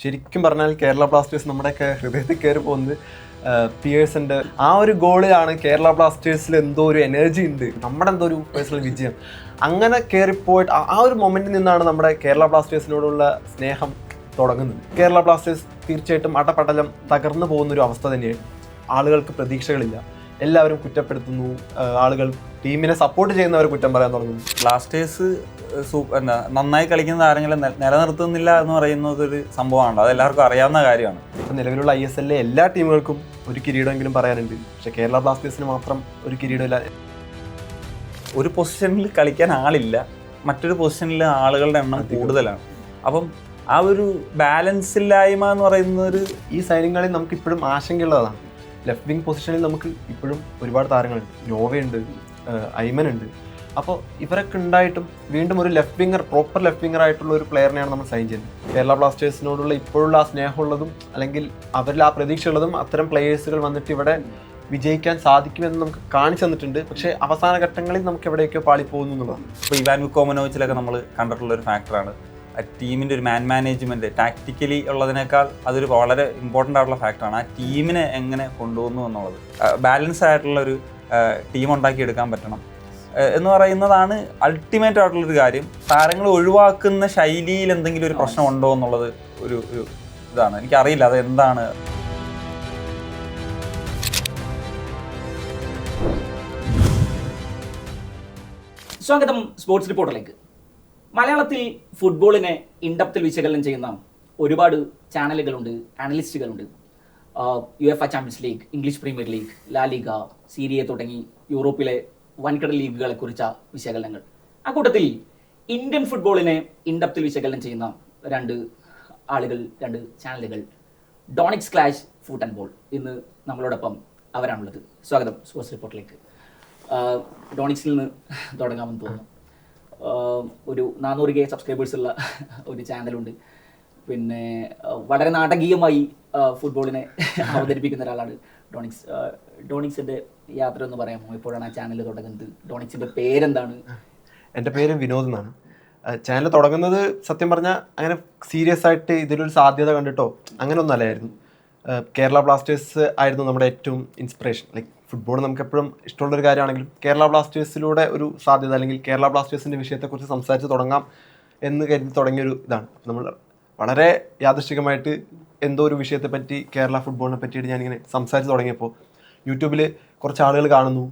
ശരിക്കും പറഞ്ഞാൽ കേരള ബ്ലാസ്റ്റേഴ്സ് നമ്മുടെയൊക്കെ ഹൃദയത്തിൽ കയറി പോകുന്നത് പിയേഴ്സിൻ്റെ ആ ഒരു ഗോളിലാണ് കേരള ബ്ലാസ്റ്റേഴ്സിൽ എന്തോ ഒരു എനർജി ഉണ്ട്, നമ്മുടെ എന്തോ ഒരു പേഴ്സണൽ വിജയം അങ്ങനെ കയറിപ്പോയിട്ട് ആ ഒരു മൊമെൻറ്റിൽ നിന്നാണ് നമ്മുടെ കേരള ബ്ലാസ്റ്റേഴ്സിനോടുള്ള സ്നേഹം തുടങ്ങുന്നത്. കേരള ബ്ലാസ്റ്റേഴ്സ് തീർച്ചയായിട്ടും അടപടലം തകർന്നു പോകുന്നൊരു അവസ്ഥ തന്നെയാണ്. ആളുകൾക്ക് പ്രതീക്ഷകളില്ല, എല്ലാവരും കുറ്റപ്പെടുത്തുന്നു, ആളുകൾ ടീമിനെ സപ്പോർട്ട് ചെയ്യുന്നവർ കുറ്റം പറയാൻ തുടങ്ങുന്നു. ബ്ലാസ്റ്റേഴ്സ് നന്നായി കളിക്കുന്ന താരങ്ങളെ നിലനിർത്തുന്നില്ല എന്ന് പറയുന്നത് ഒരു സംഭവമാണ്, അത് എല്ലാവർക്കും അറിയാവുന്ന കാര്യമാണ്. ഇപ്പം നിലവിലുള്ള ISL എല്ലാ ടീമുകൾക്കും ഒരു കിരീടമെങ്കിലും പറയാനുണ്ട്, പക്ഷേ കേരള ബ്ലാസ്റ്റേഴ്സിന് മാത്രം ഒരു കിരീടമില്ല. ഒരു പൊസിഷനിൽ കളിക്കാൻ ആളില്ല, മറ്റൊരു പൊസിഷനിൽ ആളുകളുടെ എണ്ണം കൂടുതലാണ്. അപ്പം ആ ഒരു ബാലൻസ് ഇല്ലായ്മ എന്ന് പറയുന്നത് ഈ സൈനികളിൽ നമുക്ക് ഇപ്പോഴും ആശങ്കയുള്ളതാണ്. ലെഫ്റ്റ് വിങ് പൊസിഷനിൽ നമുക്ക് ഇപ്പോഴും ഒരുപാട് താരങ്ങളുണ്ട്, നോവയുണ്ട്, ഐമൻ ഉണ്ട്. അപ്പോൾ ഇവരൊക്കെ ഉണ്ടായിട്ടും വീണ്ടും ഒരു പ്രോപ്പർ ലെഫ്റ്റ് വിങ്ങർ ആയിട്ടുള്ള ഒരു പ്ലെയറിനെയാണ് നമ്മൾ സൈൻ ചെയ്യുന്നത്. കേരള ബ്ലാസ്റ്റേഴ്സിനോടുള്ള ഇപ്പോഴുള്ള ആ സ്നേഹമുള്ളതും അല്ലെങ്കിൽ അവരിൽ ആ പ്രതീക്ഷയുള്ളതും അത്തരം പ്ലെയേഴ്സുകൾ വന്നിട്ട് ഇവിടെ വിജയിക്കാൻ സാധിക്കുമെന്ന് നമുക്ക് കാണിച്ചു തന്നിട്ടുണ്ട്. പക്ഷേ അവസാന ഘട്ടങ്ങളിൽ നമുക്ക് എവിടെയൊക്കെ പാളിപ്പോകുന്നു എന്നുള്ളതാണ്. ഇപ്പോൾ ഇവാൻ വിക്കോമനോവിച്ചിലൊക്കെ നമ്മൾ കണ്ടിട്ടുള്ള ഒരു ഫാക്ടറാണ് ടീമിൻ്റെ ഒരു മാനേജ്മെൻറ്റ്. ടാക്ടിക്കലി ഉള്ളതിനേക്കാൾ അതൊരു വളരെ ഇമ്പോർട്ടൻ്റ് ആയിട്ടുള്ള ഫാക്ടറാണ്. ആ ടീമിനെ എങ്ങനെ കൊണ്ടുപോകുന്നു എന്നുള്ളത്. ബാലൻസ് ആയിട്ടുള്ള ഒരു ടീം ഉണ്ടാക്കിയെടുക്കാൻ പറ്റണം എന്ന് പറയുന്നതാണ് അൾട്ടിമേറ്റ് ആയിട്ടുള്ളൊരു കാര്യം. താരങ്ങൾ ഒഴിവാക്കുന്ന ശൈലിയിൽ എന്തെങ്കിലും ഒരു പ്രശ്നം ഉണ്ടോ എന്നുള്ളത് ഒരു ഇതാണ്. എനിക്കറിയില്ല അത് എന്താണ്. സ്വാഗതം സ്പോർട്സ് റിപ്പോർട്ടറിലേക്ക്. മലയാളത്തിൽ ഫുട്ബോളിനെ ഇൻഡെപ്തിൽ വിശകലനം ചെയ്യുന്ന ഒരുപാട് ചാനലുകളുണ്ട്, അനലിസ്റ്റുകളുണ്ട്. UEFA champions league, English premier league, ലാ ലീഗ, സീരിയ തുടങ്ങി യൂറോപ്പിലെ വൻകിട ലീഗുകളെ കുറിച്ച വിശകലനങ്ങൾ. ആ കൂട്ടത്തിൽ ഇന്ത്യൻ ഫുട്ബോളിനെ ഇൻഡെപ്തിൽ വിശകലനം ചെയ്യുന്ന രണ്ട് ചാനലുകൾ, ഡോണിക്സ് ക്ലാഷ്, ഫുട്ട് ആൻഡ് ബോൾ. ഇന്ന് നമ്മളോടൊപ്പം അവരാണുള്ളത്. സ്വാഗതം സ്പോർട്സ് റിപ്പോർട്ടിലേക്ക്. ഡോണിക്സിൽ നിന്ന് തുടങ്ങാമെന്ന് തോന്നുന്നു. ഒരു 400K സബ്സ്ക്രൈബേഴ്സ് ഉള്ള ഒരു ചാനലുണ്ട്. പിന്നെ വളരെ നാടകീയമായി ഫുട്ബോളിനെ അവതരിപ്പിക്കുന്ന ഒരാളാണ് ഡോണിക്സ്. ഡോണിക്സിൻ്റെ യാത്ര എന്ന് പറയാമോ? എപ്പോഴാണ് ആ ചാനൽ തുടങ്ങുന്നത്? ഡോണിക്സിൻ്റെ പേരെന്താണ്? എൻ്റെ പേര് വിനോദ് എന്നാണ്. ചാനൽ തുടങ്ങുന്നത് സത്യം പറഞ്ഞാൽ അങ്ങനെ സീരിയസ് ആയിട്ട് ഇതിലൊരു സാധ്യത കണ്ടിട്ടോ അങ്ങനെ ഒന്നല്ലായിരുന്നു. കേരള ബ്ലാസ്റ്റേഴ്സ് ആയിരുന്നു നമ്മുടെ ഏറ്റവും ഇൻസ്പിറേഷൻ. ലൈക്ക് ഫുട്ബോൾ നമുക്ക് എപ്പോഴും ഇഷ്ടമുള്ളൊരു കാര്യമാണെങ്കിലും കേരള ബ്ലാസ്റ്റേഴ്സിലൂടെ ഒരു സാധ്യത അല്ലെങ്കിൽ കേരള ബ്ലാസ്റ്റേഴ്സിൻ്റെ വിഷയത്തെക്കുറിച്ച് സംസാരിച്ച് തുടങ്ങാം എന്ന് കരുതി തുടങ്ങിയൊരു ഇതാണ്. നമ്മൾ വളരെ യാദൃശ്ചികമായിട്ട് എന്തോ ഒരു വിഷയത്തെപ്പറ്റി, കേരള ഫുട്ബോളിനെ പറ്റിയിട്ട് ഞാനിങ്ങനെ സംസാരിച്ച് തുടങ്ങിയപ്പോൾ യൂട്യൂബിൽ കുറച്ച് ആളുകൾ കാണുന്നു,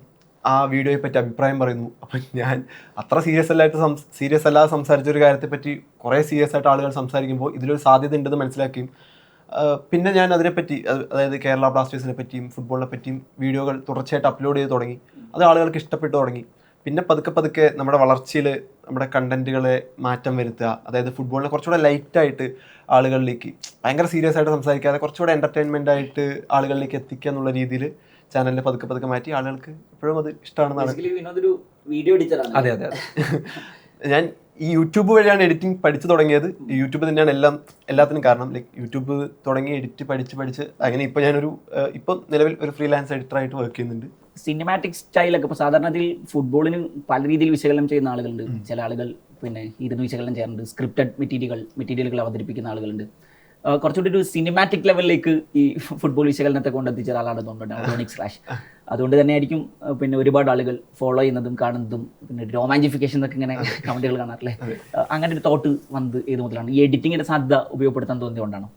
ആ വീഡിയോയെ പറ്റി അഭിപ്രായം പറയുന്നു. അപ്പം ഞാൻ അത്ര സീരിയസ് അല്ലാതെ സംസാരിച്ചൊരു കാര്യത്തെപ്പറ്റി കുറേ സീരിയസ് ആയിട്ട് ആളുകൾ സംസാരിക്കുമ്പോൾ ഇതിലൊരു സാധ്യത ഉണ്ടെന്ന് മനസ്സിലാക്കുകയും പിന്നെ ഞാൻ അതിനെപ്പറ്റി, അതായത് കേരള ബ്ലാസ്റ്റേഴ്സിനെ പറ്റിയും ഫുട്ബോളിനെ പറ്റിയും വീഡിയോകൾ തുടർച്ചയായിട്ട് അപ്ലോഡ് ചെയ്ത് തുടങ്ങി. അത് ആളുകൾക്ക് ഇഷ്ടപ്പെട്ടു തുടങ്ങി. പിന്നെ പതുക്കെ നമ്മുടെ വളർച്ചയിൽ നമ്മുടെ കണ്ടന്റുകളെ മാറ്റം വരുത്തുക, അതായത് ഫുട്ബോളിനെ കുറച്ചുകൂടെ ലൈറ്റായിട്ട് ആളുകളിലേക്ക്, ഭയങ്കര സീരിയസ് ആയിട്ട് സംസാരിക്കാതെ കുറച്ചുകൂടെ എൻ്റർടൈൻമെൻ്റ് ആയിട്ട് ആളുകളിലേക്ക് എത്തിക്കുക എന്നുള്ള രീതിയിൽ ചാനലിനെ പതുക്കെ മാറ്റി ആളുകൾക്ക് ഇപ്പോഴും അത് ഇഷ്ടമാണെന്നാണ്. അതെ ഞാൻ ഈ യൂട്യൂബ് വഴിയാണ് എഡിറ്റിംഗ് പഠിച്ചു തുടങ്ങിയത്. യൂട്യൂബ് തന്നെയാണ് എല്ലാത്തിനും കാരണം. ലൈക്ക് യൂട്യൂബ് തുടങ്ങി എഡിറ്റ് പഠിച്ച് അങ്ങനെ ഇപ്പോൾ ഞാനൊരു നിലവിൽ ഒരു ഫ്രീലാൻസ് എഡിറ്ററായിട്ട് വർക്ക് ചെയ്യുന്നുണ്ട്. സിനിമാറ്റിക് സ്റ്റൈലൊക്കെ ഇപ്പോൾ സാധാരണ ഫുട്ബോളിന് പല രീതിയിൽ വിശകലനം ചെയ്യുന്ന ആളുകളുണ്ട്. ചില ആളുകൾ പിന്നെ ഇരുന്ന് വിശകലനം ചെയ്യാറുണ്ട്. സ്ക്രിപ്റ്റഡ് മെറ്റീരിയലുകൾ അവതരിപ്പിക്കുന്ന ആളുകളുണ്ട്. കുറച്ചുകൂടി ഒരു സിനിമാറ്റിക് ലെവലിലേക്ക് ഈ ഫുട്ബോൾ വിശകലനത്തെ കൊണ്ടെത്തിച്ച ഒരാളാണെന്ന് തോന്നുന്നുണ്ട് ഡോണിക്സ് ക്ലാഷ്. അതുകൊണ്ട് തന്നെ ആയിരിക്കും പിന്നെ ഒരുപാട് ആളുകൾ ഫോളോ ചെയ്യുന്നതും കാണുന്നതും. പിന്നെ റൊമാൻറ്റിഫിക്കേഷൻ എന്നൊക്കെ ഇങ്ങനെ കമന്റുകൾ കാണാറില്ലേ? അങ്ങനെ ഒരു തോട്ട് വന്നത് ഏത് മുതലാണ്? ഈ എഡിറ്റിങ്ങിന്റെ സാധ്യത ഉപയോഗപ്പെടുത്താൻ തോന്നിയതുകൊണ്ടാണോ?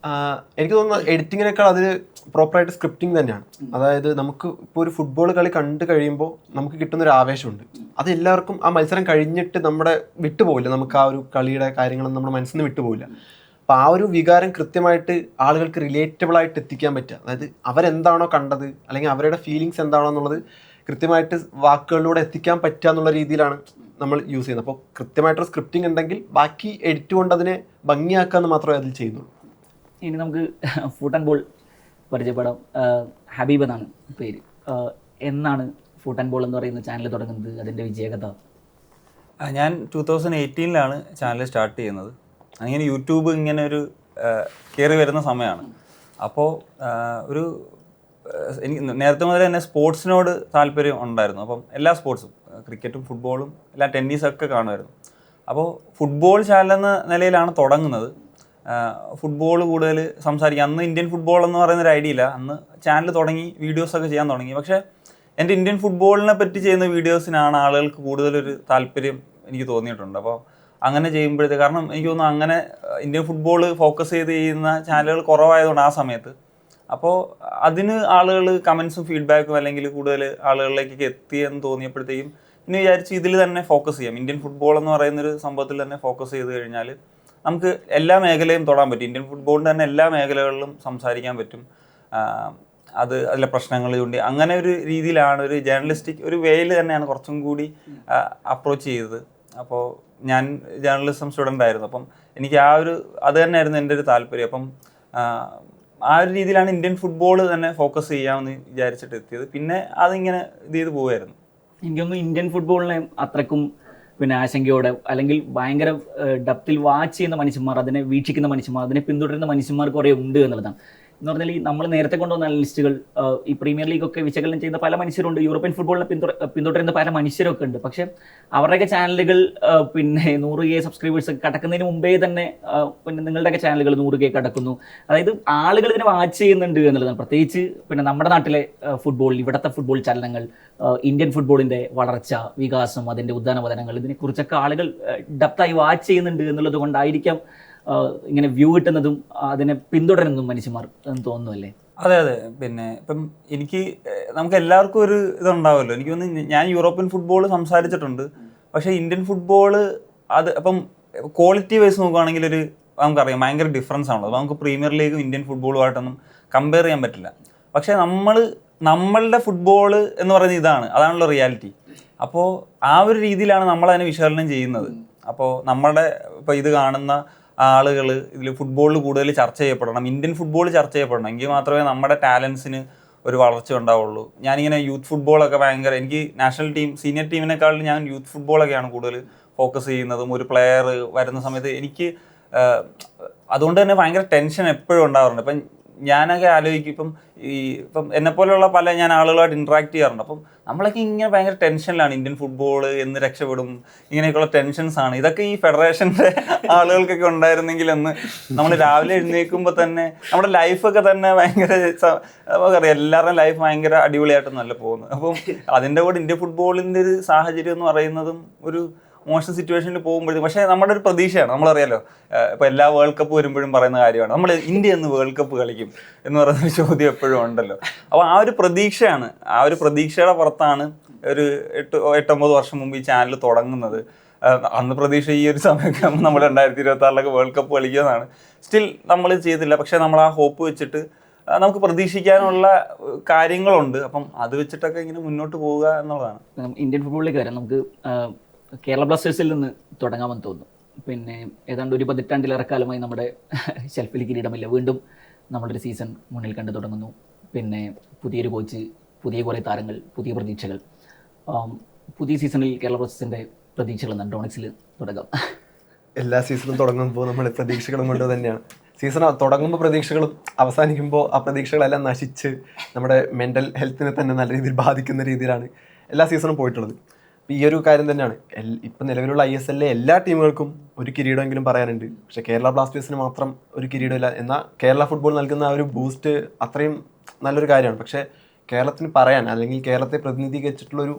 എനിക്ക് തോന്നുന്നത് എഡിറ്റിങ്ങിനേക്കാൾ അതിൽ പ്രോപ്പറായിട്ട് സ്ക്രിപ്റ്റിംഗ് തന്നെയാണ്. അതായത് നമുക്ക് ഇപ്പോൾ ഒരു ഫുട്ബോൾ കളി കണ്ടു കഴിയുമ്പോൾ നമുക്ക് കിട്ടുന്നൊരു ആവേശമുണ്ട്. അത് എല്ലാവർക്കും ആ മത്സരം കഴിഞ്ഞിട്ട് നമ്മുടെ വിട്ടുപോകില്ല. നമുക്ക് ആ ഒരു കളിയുടെ കാര്യങ്ങളൊന്നും നമ്മുടെ മനസ്സിൽ നിന്ന് വിട്ടുപോകില്ല. അപ്പോൾ ആ ഒരു വികാരം കൃത്യമായിട്ട് ആളുകൾക്ക് റിലേറ്റബിളായിട്ട് എത്തിക്കാൻ പറ്റുക, അതായത് അവരെന്താണോ കണ്ടത് അല്ലെങ്കിൽ അവരുടെ ഫീലിങ്സ് എന്താണോ എന്നുള്ളത് കൃത്യമായിട്ട് വാക്കുകളിലൂടെ എത്തിക്കാൻ പറ്റുക എന്നുള്ള രീതിയിലാണ് നമ്മൾ യൂസ് ചെയ്യുന്നത്. അപ്പോൾ കൃത്യമായിട്ടൊരു സ്ക്രിപ്റ്റിംഗ് ഉണ്ടെങ്കിൽ ബാക്കി എഡിറ്റ് കൊണ്ട് അതിനെ ഭംഗിയാക്കാമെന്ന് മാത്രമേ അതിൽ ചെയ്യുന്നുള്ളൂ. ഇനി നമുക്ക് ഫുട്ട് ആൻഡ് ബോൾ പരിചയപ്പെടാം. ഹബീബ് എന്നാണ് പേര്. എന്നാണ് ഫുട്ട് ആൻഡ് ബോൾ എന്ന് പറയുന്ന ചാനൽ തുടങ്ങുന്നത്? അതിൻ്റെ വിജയകഥ? ഞാൻ 2018 ചാനൽ സ്റ്റാർട്ട് ചെയ്യുന്നത്. അങ്ങനെ യൂട്യൂബ് ഇങ്ങനെ ഒരു കയറി വരുന്ന സമയമാണ്. അപ്പോൾ എനിക്ക് നേരത്തെ മുതൽ തന്നെ സ്പോർട്സിനോട് താല്പര്യം ഉണ്ടായിരുന്നു. അപ്പം എല്ലാ സ്പോർട്സും, ക്രിക്കറ്റും ഫുട്ബോളും എല്ലാ ടെന്നീസൊക്കെ കാണുമായിരുന്നു. അപ്പോൾ ഫുട്ബോൾ ചാനൽ എന്ന നിലയിലാണ് തുടങ്ങുന്നത്. ഫുട്ബോൾ കൂടുതൽ സംസാരിക്കുക. അന്ന് ഇന്ത്യൻ ഫുട്ബോൾ എന്ന് പറയുന്ന ഒരു ഐഡിയ ഇല്ല. അന്ന് ചാനൽ തുടങ്ങി വീഡിയോസൊക്കെ ചെയ്യാൻ തുടങ്ങി. പക്ഷേ എൻ്റെ ഇന്ത്യൻ ഫുട്ബോളിനെ പറ്റി ചെയ്യുന്ന വീഡിയോസിനാണ് ആളുകൾക്ക് കൂടുതലൊരു താല്പര്യം എനിക്ക് തോന്നിയിട്ടുണ്ട്. അപ്പോൾ അങ്ങനെ ചെയ്യുമ്പോഴത്തേക്ക്, കാരണം എനിക്ക് തോന്നുന്നു അങ്ങനെ ഇന്ത്യൻ ഫുട്ബോൾ ഫോക്കസ് ചെയ്ത് ചെയ്യുന്ന ചാനലുകൾ കുറവായതുകൊണ്ട് ആ സമയത്ത്, അപ്പോൾ അതിന് ആളുകൾ കമൻസും ഫീഡ്ബാക്കും അല്ലെങ്കിൽ കൂടുതൽ ആളുകളിലേക്കൊക്കെ എത്തിയെന്ന് തോന്നിയപ്പോഴത്തേക്കും പിന്നെ വിചാരിച്ച് ഇതിൽ തന്നെ ഫോക്കസ് ചെയ്യാം. ഇന്ത്യൻ ഫുട്ബോൾ എന്ന് പറയുന്നൊരു സംഭവത്തിൽ തന്നെ ഫോക്കസ് ചെയ്ത് കഴിഞ്ഞാൽ നമുക്ക് എല്ലാ മേഖലയും തൊടാൻ പറ്റും. ഇന്ത്യൻ ഫുട്ബോളിൻ്റെ തന്നെ എല്ലാ മേഖലകളിലും സംസാരിക്കാൻ പറ്റും. അതിലെ പ്രശ്നങ്ങൾ കൊണ്ട് അങ്ങനെ ഒരു രീതിയിലാണ്, ഒരു ജേർണലിസ്റ്റിക് ഒരു വേയിൽ തന്നെയാണ് കുറച്ചും കൂടി അപ്രോച്ച് ചെയ്തത്. അപ്പോൾ ഞാൻ ജേർണലിസം സ്റ്റുഡൻ്റ് ആയിരുന്നു. അപ്പം എനിക്ക് അത് തന്നെയായിരുന്നു എൻ്റെ ഒരു താല്പര്യം. അപ്പം ആ ഒരു രീതിയിലാണ് ഇന്ത്യൻ ഫുട്ബോൾ തന്നെ ഫോക്കസ് ചെയ്യാമെന്ന് വിചാരിച്ചിട്ട് എത്തിയത്. പിന്നെ അതിങ്ങനെ ഇത് ചെയ്ത് പോവുമായിരുന്നു. എനിക്കൊന്നും ഇന്ത്യൻ ഫുട്ബോളിനെ അത്രക്കും ആശങ്കയോടെ അല്ലെങ്കിൽ ഭയങ്കര ഡെപ്തിൽ വാച്ച് ചെയ്യുന്ന മനുഷ്യന്മാർ, അതിനെ വീക്ഷിക്കുന്ന മനുഷ്യന്മാർ, അതിനെ പിന്തുടരുന്ന മനുഷ്യന്മാർ കുറേ ഉണ്ട് എന്നുള്ളതാണ്. എന്ന് പറഞ്ഞാൽ ഈ നമ്മൾ നേരത്തെ കൊണ്ടുവന്ന അനലിസ്റ്റുകൾ, ഈ പ്രീമിയർ ലീഗൊക്കെ വിശകലനം ചെയ്യുന്ന പല മനുഷ്യരുണ്ട്, യൂറോപ്യൻ ഫുട്ബോളിനെ പിന്തുടരുന്ന പല മനുഷ്യരൊക്കെ ഉണ്ട്. പക്ഷെ അവരുടെയൊക്കെ ചാനലുകൾ 100K സബ്സ്ക്രൈബേഴ്സ് കടക്കുന്നതിന് മുമ്പേ തന്നെ നിങ്ങളുടെയൊക്കെ ചാനലുകൾ 100K കടക്കുന്നു. അതായത് ആളുകൾ ഇതിനെ വാച്ച് ചെയ്യുന്നുണ്ട് എന്നുള്ളതാണ്. പ്രത്യേകിച്ച് നമ്മുടെ നാട്ടിലെ ഫുട്ബോൾ, ഇവിടുത്തെ ഫുട്ബോൾ ചലനങ്ങൾ, ഇന്ത്യൻ ഫുട്ബോളിൻ്റെ വളർച്ച, വികാസം, അതിൻ്റെ ഉദ്ധാനപതനങ്ങൾ, ഇതിനെക്കുറിച്ചൊക്കെ ആളുകൾ ഡെപ്തായി വാച്ച് ചെയ്യുന്നുണ്ട് എന്നുള്ളത് കൊണ്ടായിരിക്കാം ഇങ്ങനെ വ്യൂ കിട്ടുന്നതും അതിനെ പിന്തുടരുന്നതും മനുഷ്യന്മാർ എന്ന് തോന്നുന്നു അല്ലേ? അതെ. പിന്നെ ഇപ്പം നമുക്ക് എല്ലാവർക്കും ഒരു ഇതുണ്ടാവുമല്ലോ. എനിക്ക് തോന്നുന്നു ഞാൻ യൂറോപ്യൻ ഫുട്ബോൾ സംസാരിച്ചിട്ടുണ്ട്. പക്ഷേ ഇന്ത്യൻ ഫുട്ബോൾ അപ്പം ക്വാളിറ്റി വൈസ് നോക്കുകയാണെങ്കിൽ നമുക്കറിയാം ഭയങ്കര ഡിഫറൻസ് ആണല്ലോ. അപ്പോൾ നമുക്ക് പ്രീമിയർ ലീഗും ഇന്ത്യൻ ഫുട്ബോളുമായിട്ടൊന്നും കമ്പയർ ചെയ്യാൻ പറ്റില്ല. പക്ഷേ നമ്മളുടെ ഫുട്ബോൾ എന്ന് പറയുന്നത് അതാണല്ലോ റിയാലിറ്റി. അപ്പോൾ ആ ഒരു രീതിയിലാണ് നമ്മളതിനെ വിശകലനം ചെയ്യുന്നത്. അപ്പോൾ ഇപ്പോൾ ഇത് കാണുന്ന ആളുകൾ ഇതിൽ ഫുട്ബോളിൽ കൂടുതൽ ചർച്ച ചെയ്യപ്പെടണം, ഇന്ത്യൻ ഫുട്ബോൾ ചർച്ച ചെയ്യപ്പെടണം. എങ്കിൽ മാത്രമേ നമ്മുടെ ടാലൻസിന് ഒരു വളർച്ച ഉണ്ടാവുള്ളൂ. ഞാനിങ്ങനെ യൂത്ത് ഫുട്ബോളൊക്കെ എനിക്ക് നാഷണൽ ടീം, സീനിയർ ടീമിനേക്കാളും ഞാൻ യൂത്ത് ഫുട്ബോളൊക്കെയാണ് കൂടുതൽ ഫോക്കസ് ചെയ്യുന്നതും. ഒരു പ്ലെയർ വരുന്ന സമയത്ത് എനിക്ക് അതുകൊണ്ട് തന്നെ ഭയങ്കര ടെൻഷൻ എപ്പോഴും ഉണ്ടാവാറുണ്ട്. ഇപ്പം ഞാനൊക്കെ ആലോചിക്കും, ഇപ്പം എന്നെപ്പോലെയുള്ള ഞാൻ ആളുകളായിട്ട് ഇൻട്രാക്ട് ചെയ്യാറുണ്ട്. അപ്പം നമ്മളൊക്കെ ഇങ്ങനെ ഭയങ്കര ടെൻഷനിലാണ്. ഇന്ത്യൻ ഫുട്ബോൾ എന്ന് രക്ഷപ്പെടും, ഇങ്ങനെയൊക്കെയുള്ള ടെൻഷൻസാണ്. ഇതൊക്കെ ഈ ഫെഡറേഷൻ്റെ ആളുകൾക്കൊക്കെ ഉണ്ടായിരുന്നെങ്കിലെന്ന് നമ്മൾ രാവിലെ എഴുന്നേൽക്കുമ്പോൾ തന്നെ നമ്മുടെ ലൈഫൊക്കെ തന്നെ ഭയങ്കര നമുക്കറിയാം എല്ലാവരുടെയും ലൈഫ് ഭയങ്കര അടിപൊളിയായിട്ടൊന്നല്ല പോകുന്നത്. അപ്പം അതിൻ്റെ കൂടെ ഇന്ത്യൻ ഫുട്ബോളിൻ്റെ ഒരു സാഹചര്യം എന്ന് പറയുന്നതും ഒരു മോശം സിറ്റുവേഷനിൽ പോകുമ്പോഴത്തേക്കും, പക്ഷേ നമ്മുടെ ഒരു പ്രതീക്ഷയാണ്. നമ്മളറിയാലോ, ഇപ്പോൾ എല്ലാ വേൾഡ് കപ്പ് വരുമ്പോഴും പറയുന്ന കാര്യമാണ്, നമ്മൾ ഇന്ത്യ എന്ന് വേൾഡ് കപ്പ് കളിക്കും എന്ന് പറയുന്നൊരു ചോദ്യം എപ്പോഴും ഉണ്ടല്ലോ. അപ്പോൾ ആ ഒരു പ്രതീക്ഷയാണ്, ആ ഒരു പ്രതീക്ഷയുടെ പുറത്താണ് ഒരു 8-9 വർഷം മുമ്പ് ഈ ചാനൽ തുടങ്ങുന്നത്. അന്ന് പ്രതീക്ഷ ഈ ഒരു സമയമൊക്കെ നമ്മൾ 2026 വേൾഡ് കപ്പ് കളിക്കുമെന്നാണ്. സ്റ്റിൽ നമ്മൾ ചെയ്തില്ല. പക്ഷേ നമ്മൾ ആ ഹോപ്പ് വെച്ചിട്ട് നമുക്ക് പ്രതീക്ഷിക്കാനുള്ള കാര്യങ്ങളുണ്ട്. അപ്പം അത് വെച്ചിട്ടൊക്കെ ഇങ്ങനെ മുന്നോട്ട് പോവുക എന്നുള്ളതാണ്. ഇന്ത്യൻ ഫുട്ബോളിലേക്ക് വരാം. നമുക്ക് കേരള ബ്ലാസ്റ്റേഴ്സിൽ നിന്ന് തുടങ്ങാമെന്ന് തോന്നുന്നു. ഏതാണ്ട് ഒരു 10 പതിറ്റാണ്ടിലേറെക്കാലമായി നമ്മുടെ ഷെൽഫിൽ കിരീടമില്ല. വീണ്ടും നമ്മളൊരു സീസൺ മുന്നിൽ കണ്ടു തുടങ്ങുന്നു. പുതിയൊരു കോച്ച്, പുതിയ കുറേ താരങ്ങൾ, പുതിയ പ്രതീക്ഷകൾ. പുതിയ സീസണിൽ കേരള ബ്ലാസ്റ്റേഴ്സിൻ്റെ പ്രതീക്ഷകൾ എന്താണ്? ഡോണിക്സിൽ തുടങ്ങാം. എല്ലാ സീസണും തുടങ്ങുമ്പോൾ നമ്മൾ പ്രതീക്ഷകളും കൊണ്ട് തന്നെയാണ്. സീസൺ തുടങ്ങുമ്പോൾ പ്രതീക്ഷകളും അവസാനിക്കുമ്പോൾ ആ പ്രതീക്ഷകളെല്ലാം നശിച്ച് നമ്മുടെ മെൻ്റൽ ഹെൽത്തിനെ തന്നെ നല്ല രീതിയിൽ ബാധിക്കുന്ന രീതിയിലാണ് എല്ലാ സീസണും പോയിട്ടുള്ളത്. ഈ ഒരു കാര്യം തന്നെയാണ് ഇപ്പം നിലവിലുള്ള ISL എല്ലാ ടീമുകൾക്കും ഒരു കിരീടമെങ്കിലും പറയാനുണ്ട്. പക്ഷേ കേരള ബ്ലാസ്റ്റേഴ്സിന് മാത്രം ഒരു കിരീടമില്ല. എന്നാൽ കേരള ഫുട്ബോൾ നൽകുന്ന ആ ഒരു ബൂസ്റ്റ് അത്രയും നല്ലൊരു കാര്യമാണ്. പക്ഷേ കേരളത്തിന് പറയാൻ, അല്ലെങ്കിൽ കേരളത്തെ പ്രതിനിധീകരിച്ചിട്ടുള്ളൊരു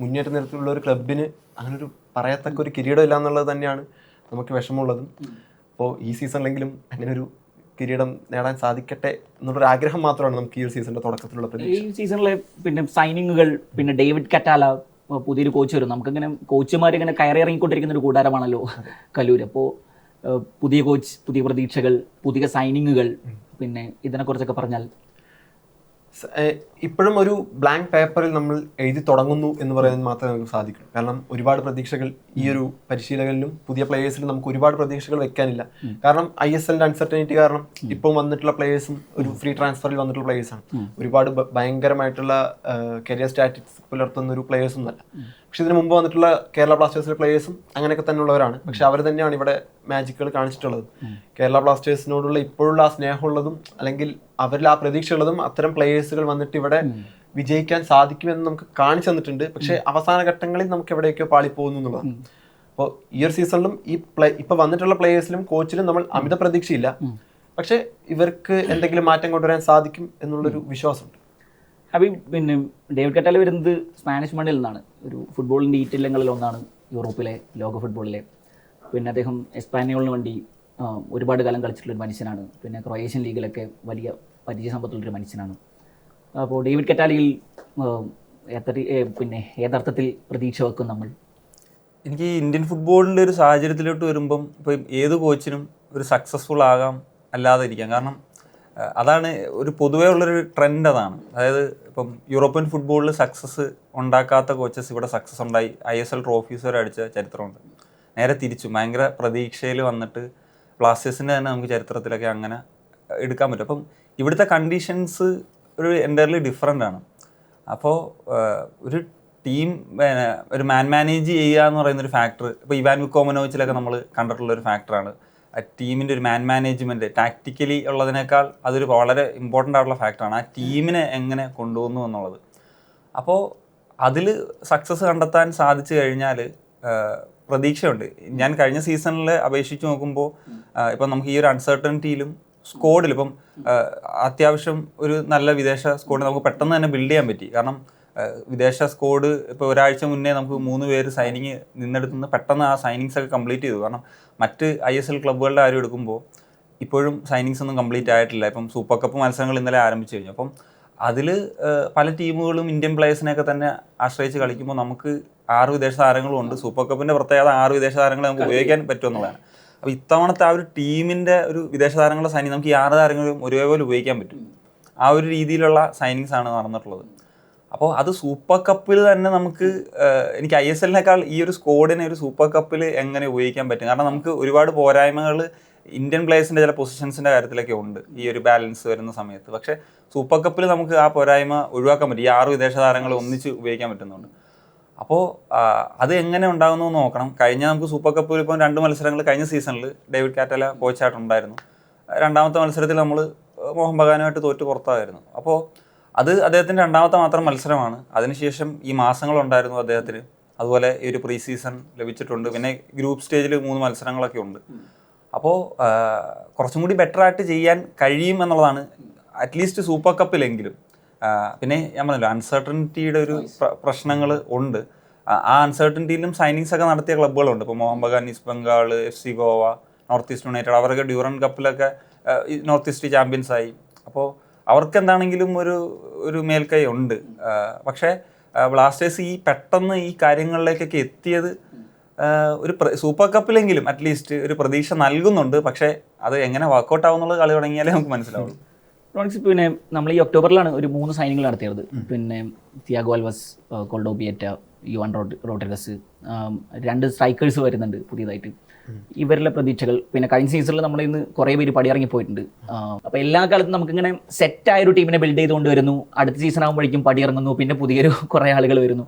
മുന്നേറ്റ നിരത്തിലുള്ള ഒരു ക്ലബിന് അങ്ങനെ ഒരു പറയത്തക്ക ഒരു കിരീടം ഇല്ല എന്നുള്ളത് തന്നെയാണ് നമുക്ക് വിഷമമുള്ളതും. അപ്പോൾ ഈ സീസണിലെങ്കിലും അങ്ങനെ ഒരു കിരീടം നേടാൻ സാധിക്കട്ടെ എന്നുള്ളൊരു ആഗ്രഹം മാത്രമാണ് നമുക്ക് ഈ ഒരു സീസണിൻ്റെ തുടക്കത്തിലുള്ള പ്രതീക്ഷ. ഈ സീസണിലെ സൈനിങ്ങുകൾ, ഡേവിഡ് കറ്റാല, പുതിയൊരു കോച്ച് വരും. നമുക്കിങ്ങനെ കോച്ചുമാരിങ്ങനെ കയറിയിറങ്ങിക്കൊണ്ടിരിക്കുന്ന ഒരു കൂടാരമാണല്ലോ കലൂർ. അപ്പോൾ പുതിയ കോച്ച്, പുതിയ പ്രതീക്ഷകൾ, പുതിയ സൈനിങ്ങുകൾ, ഇതിനെക്കുറിച്ചൊക്കെ പറഞ്ഞാൽ. ഇപ്പോഴും ഒരു ബ്ലാങ്ക് പേപ്പറിൽ നമ്മൾ എഴുതി തുടങ്ങുന്നു എന്ന് പറയുന്നത് മാത്രമേ നമുക്ക് സാധിക്കൂ. കാരണം ഒരുപാട് പ്രതീക്ഷകൾ ഈ ഒരു പരിശീലകനിലും പുതിയ പ്ലേയേഴ്സിലും നമുക്ക് ഒരുപാട് പ്രതീക്ഷകൾ വെക്കാനില്ല. കാരണം ISLന്റെ അൺസർട്ടനിറ്റി കാരണം ഇപ്പം വന്നിട്ടുള്ള പ്ലേയേഴ്സും ഒരു ഫ്രീ ട്രാൻസ്ഫറിൽ വന്നിട്ടുള്ള പ്ലേയേഴ്സാണ്. ഒരുപാട് ഭയങ്കരമായിട്ടുള്ള കരിയർ സ്റ്റാറ്റിക്സ് പുലർത്തുന്ന ഒരു പ്ലേയേഴ്സും അല്ല. പക്ഷെ ഇതിന് മുമ്പ് വന്നിട്ടുള്ള കേരള ബ്ലാസ്റ്റേഴ്സിലെ പ്ലേയേഴ്സും അങ്ങനെയൊക്കെ തന്നെ ഉള്ളവരാണ്. പക്ഷെ അവർ തന്നെയാണ് ഇവിടെ മാജിക്കുകൾ കാണിച്ചിട്ടുള്ളത്. കേരള ബ്ലാസ്റ്റേഴ്സിനോടുള്ള ഇപ്പോഴുള്ള ആ സ്നേഹമുള്ളതും അല്ലെങ്കിൽ അവരിൽ ആ പ്രതീക്ഷയുള്ളതും അത്തരം പ്ലേയേഴ്സുകൾ വന്നിട്ട് ഇവിടെ വിജയിക്കാൻ സാധിക്കുമെന്ന് നമുക്ക് കാണിച്ചു തന്നിട്ടുണ്ട്. പക്ഷെ അവസാന ഘട്ടങ്ങളിൽ നമുക്ക് എവിടെയൊക്കെയോ പാളിപ്പോകുന്നു എന്നുള്ളതാണ്. അപ്പോൾ ഈ ഒരു സീസണിലും ഇപ്പൊ വന്നിട്ടുള്ള പ്ലേയേഴ്സിലും കോച്ചിലും നമ്മൾ അമിത പ്രതീക്ഷയില്ല. പക്ഷെ ഇവർക്ക് എന്തെങ്കിലും മാറ്റം കൊണ്ടുവരാൻ സാധിക്കും എന്നുള്ളൊരു വിശ്വാസമുണ്ട്. ഹബീബ്, പിന്നെ ഡേവിഡ് കറ്റാല വരുന്നത് സ്പാനിഷ് മണ്ണിൽ നിന്നാണ്. ഒരു ഫുട്ബോളിൻ്റെ ഈറ്റില്ലങ്ങളിൽ ഒന്നാണ് യൂറോപ്പിലെ, ലോക ഫുട്ബോളിലെ. പിന്നെ അദ്ദേഹം എസ്പാനിയോളിന് വേണ്ടി ഒരുപാട് കാലം കളിച്ചിട്ടുള്ളൊരു മനുഷ്യനാണ്. പിന്നെ ക്രൊയേഷ്യൻ ലീഗിലൊക്കെ വലിയ പരിചയസമ്പത്തുള്ളൊരു മനുഷ്യനാണ്. അപ്പോൾ ഡേവിഡ് കറ്റാലയിൽ പിന്നെ ഏതർത്ഥത്തിൽ പ്രതീക്ഷ വെക്കും നമ്മൾ? എനിക്ക് ഇന്ത്യൻ ഫുട്ബോളിൻ്റെ ഒരു സാഹചര്യത്തിലോട്ട് വരുമ്പം ഇപ്പം ഏത് കോച്ചിനും ഒരു സക്സസ്ഫുൾ ആകാം, അല്ലാതെ ഇരിക്കാം. കാരണം അതാണ് ഒരു പൊതുവേ ഉള്ളൊരു ട്രെൻഡ്. അതാണ്, അതായത് ഇപ്പം യൂറോപ്യൻ ഫുട്ബോളിൽ സക്സസ് ഉണ്ടാക്കാത്ത കോച്ചസ് ഇവിടെ സക്സസ് ഉണ്ടായി ISL ട്രോഫീസ് വരെ അടിച്ച ചരിത്രമുണ്ട്. നേരെ തിരിച്ചും ഭയങ്കര പ്രതീക്ഷയിൽ വന്നിട്ട് ബ്ലാസ്റ്റേഴ്സിൻ്റെ തന്നെ നമുക്ക് ചരിത്രത്തിലൊക്കെ അങ്ങനെ എടുക്കാൻ പറ്റും. അപ്പം ഇവിടുത്തെ കണ്ടീഷൻസ് ഒരു എൻ്റയർലി ഡിഫറെൻ്റ് ആണ്. അപ്പോൾ ഒരു ടീം ഒരു മാനേജ് ചെയ്യുക എന്ന് പറയുന്നൊരു ഫാക്ടർ ഇപ്പോൾ ഇവാൻ വിക്കോമനോവിച്ചിലൊക്കെ നമ്മൾ കണ്ടിട്ടുള്ളൊരു ഫാക്ടറാണ്. ആ ടീമിൻ്റെ ഒരു മാനേജ്മെൻറ്റ് ടാക്റ്റിക്കലി ഉള്ളതിനേക്കാൾ അതൊരു വളരെ ഇമ്പോർട്ടൻ്റ് ആയിട്ടുള്ള ഫാക്ടറാണ്, ആ ടീമിനെ എങ്ങനെ കൊണ്ടുപോകുന്നു എന്നുള്ളത്. അപ്പോൾ അതിൽ സക്സസ് കണ്ടെത്താൻ സാധിച്ചു കഴിഞ്ഞാൽ പ്രതീക്ഷയുണ്ട്. ഞാൻ കഴിഞ്ഞ സീസണിൽ അപേക്ഷിച്ച് നോക്കുമ്പോൾ ഇപ്പം നമുക്ക് ഈ ഒരു അൺസർട്ടനിറ്റിയിലും സ്ക്വാഡിൽ ഇപ്പം അത്യാവശ്യം ഒരു നല്ല വിദേശ സ്ക്വാഡ് നമുക്ക് പെട്ടെന്ന് തന്നെ ബിൽഡ് ചെയ്യാൻ പറ്റി. കാരണം വിദേശ സ്ക്വാഡ് ഇപ്പോൾ ഒരാഴ്ച മുന്നേ നമുക്ക് 3 പേര് സൈനിങ് നിന്നെടുത്തുനിന്ന് പെട്ടെന്ന് ആ സൈനിങ്സ് ഒക്കെ കംപ്ലീറ്റ് ചെയ്തു. കാരണം മറ്റ് ISL ക്ലബ്ബുകളുടെ കാര്യം എടുക്കുമ്പോൾ ഇപ്പോഴും സൈനിങ്സ് ഒന്നും കംപ്ലീറ്റ് ആയിട്ടില്ല. ഇപ്പം സൂപ്പർ കപ്പ് മത്സരങ്ങൾ ഇന്നലെ ആരംഭിച്ചു കഴിഞ്ഞു. അപ്പം അതിൽ പല ടീമുകളും ഇന്ത്യൻ പ്ലേയേഴ്സിനെയൊക്കെ തന്നെ ആശ്രയിച്ച് കളിക്കുമ്പോൾ നമുക്ക് 6 വിദേശ താരങ്ങളും ഉണ്ട്. സൂപ്പർ കപ്പിൻ്റെ പ്രത്യേകത 6 വിദേശ താരങ്ങളെ നമുക്ക് ഉപയോഗിക്കാൻ പറ്റുമെന്നുള്ളതാണ്. അപ്പോൾ ഇത്തവണത്തെ ആ ഒരു ടീമിൻ്റെ ഒരു വിദേശ താരങ്ങളുടെ സൈനിങ് നമുക്ക് ഈ 6 താരങ്ങളും ഒരേപോലെ ഉപയോഗിക്കാൻ പറ്റും. ആ ഒരു രീതിയിലുള്ള സൈനിങ്സ് ആണ് നടന്നിട്ടുള്ളത്. അപ്പോൾ അത് സൂപ്പർ കപ്പിൽ തന്നെ നമുക്ക് എനിക്ക് ISLനേക്കാൾ ഈ ഒരു സ്ക്വാഡിനെ ഒരു സൂപ്പർ കപ്പിൽ എങ്ങനെ ഉപയോഗിക്കാൻ പറ്റും. കാരണം നമുക്ക് ഒരുപാട് പോരായ്മകൾ ഇന്ത്യൻ പ്ലേയേഴ്സിൻ്റെ ചില പൊസിഷൻസിൻ്റെ കാര്യത്തിലൊക്കെ ഉണ്ട് ഈ ഒരു ബാലൻസ് വരുന്ന സമയത്ത്. പക്ഷേ സൂപ്പർ കപ്പിൽ നമുക്ക് ആ പോരായ്മ ഒഴിവാക്കാൻ പറ്റും. ഈ 6 വിദേശ താരങ്ങൾ ഒന്നിച്ച് ഉപയോഗിക്കാൻ പറ്റുന്നുണ്ട്. അപ്പോൾ അത് എങ്ങനെ ഉണ്ടാകുന്നു എന്ന് നോക്കണം. കഴിഞ്ഞ നമുക്ക് സൂപ്പർ കപ്പിൽ ഇപ്പം 2 മത്സരങ്ങൾ കഴിഞ്ഞ സീസണിൽ ഡേവിഡ് കാറ്റല കോച്ചായിട്ടുണ്ടായിരുന്നു. 2ാമത്തെ മത്സരത്തിൽ നമ്മൾ മോഹൻ ബഗാനുമായിട്ട് തോറ്റ് പുറത്തായിരുന്നു. അപ്പോൾ അത് അദ്ദേഹത്തിൻ്റെ 2ാമത്തെ മാത്രം മത്സരമാണ്. അതിനുശേഷം ഈ മാസങ്ങളുണ്ടായിരുന്നു അദ്ദേഹത്തിന്. അതുപോലെ ഈ ഒരു പ്രീ സീസൺ ലഭിച്ചിട്ടുണ്ട്. പിന്നെ ഗ്രൂപ്പ് സ്റ്റേജിൽ 3 മത്സരങ്ങളൊക്കെ ഉണ്ട്. അപ്പോൾ കുറച്ചും കൂടി ബെറ്റർ ആയിട്ട് ചെയ്യാൻ കഴിയും എന്നുള്ളതാണ്, അറ്റ്ലീസ്റ്റ് സൂപ്പർ കപ്പിലെങ്കിലും. പിന്നെ ഞാൻ പറഞ്ഞല്ലോ അൺസർട്ടനിറ്റിയുടെ ഒരു പ്രശ്നങ്ങൾ ഉണ്ട്. ആ അൺസർട്ടനിറ്റിയിലും സൈനിങ്സ് ഒക്കെ നടത്തിയ ക്ലബ്ബുകളുണ്ട്. ഇപ്പോൾ Mohun Bagan, East Bengal, FC Goa, North East United, അവരൊക്കെ ഡ്യൂറൻ കപ്പിലൊക്കെ നോർത്ത് ഈസ്റ്റ് ചാമ്പ്യൻസായി. അപ്പോൾ അവർക്ക് എന്താണെങ്കിലും ഒരു മേൽക്കൈ ഉണ്ട്. പക്ഷേ ബ്ലാസ്റ്റേഴ്സ് ഈ പെട്ടെന്ന് ഈ കാര്യങ്ങളിലേക്കൊക്കെ എത്തിയത് ഒരു സൂപ്പർ കപ്പിലെങ്കിലും അറ്റ്ലീസ്റ്റ് ഒരു പ്രതീക്ഷ നൽകുന്നുണ്ട്. പക്ഷേ അത് എങ്ങനെ വർക്കൗട്ട് ആവുന്നുള്ളത് കളി തുടങ്ങിയാലേ നമുക്ക് മനസ്സിലാവുള്ളൂ. റോണിക്സ്, പിന്നെ നമ്മൾ ഈ ഒക്ടോബറിലാണ് ഒരു 3 സൈനിങ്ങൾ നടത്തിയത്. പിന്നെ Thiago Alves, കോൾഡോ ബിയറ്റ, Juan Rodriguez, 2 strikers വരുന്നുണ്ട് പുതിയതായിട്ട്. ഇവരുടെ പ്രതീക്ഷകൾ, പിന്നെ കഴിഞ്ഞ സീസണിൽ നമ്മൾ ഇന്ന് കുറേ പേര് പടിയിറങ്ങി പോയിട്ടുണ്ട്. അപ്പോൾ എല്ലാ കാലത്തും നമുക്കിങ്ങനെ സെറ്റായ ഒരു ടീമിനെ ബിൽഡ് ചെയ്തുകൊണ്ട് വരുന്നു. അടുത്ത സീസൺ ആകുമ്പോഴേക്കും പടിയിറങ്ങുന്നു, പിന്നെ പുതിയൊരു കുറേ ആളുകൾ വരുന്നു.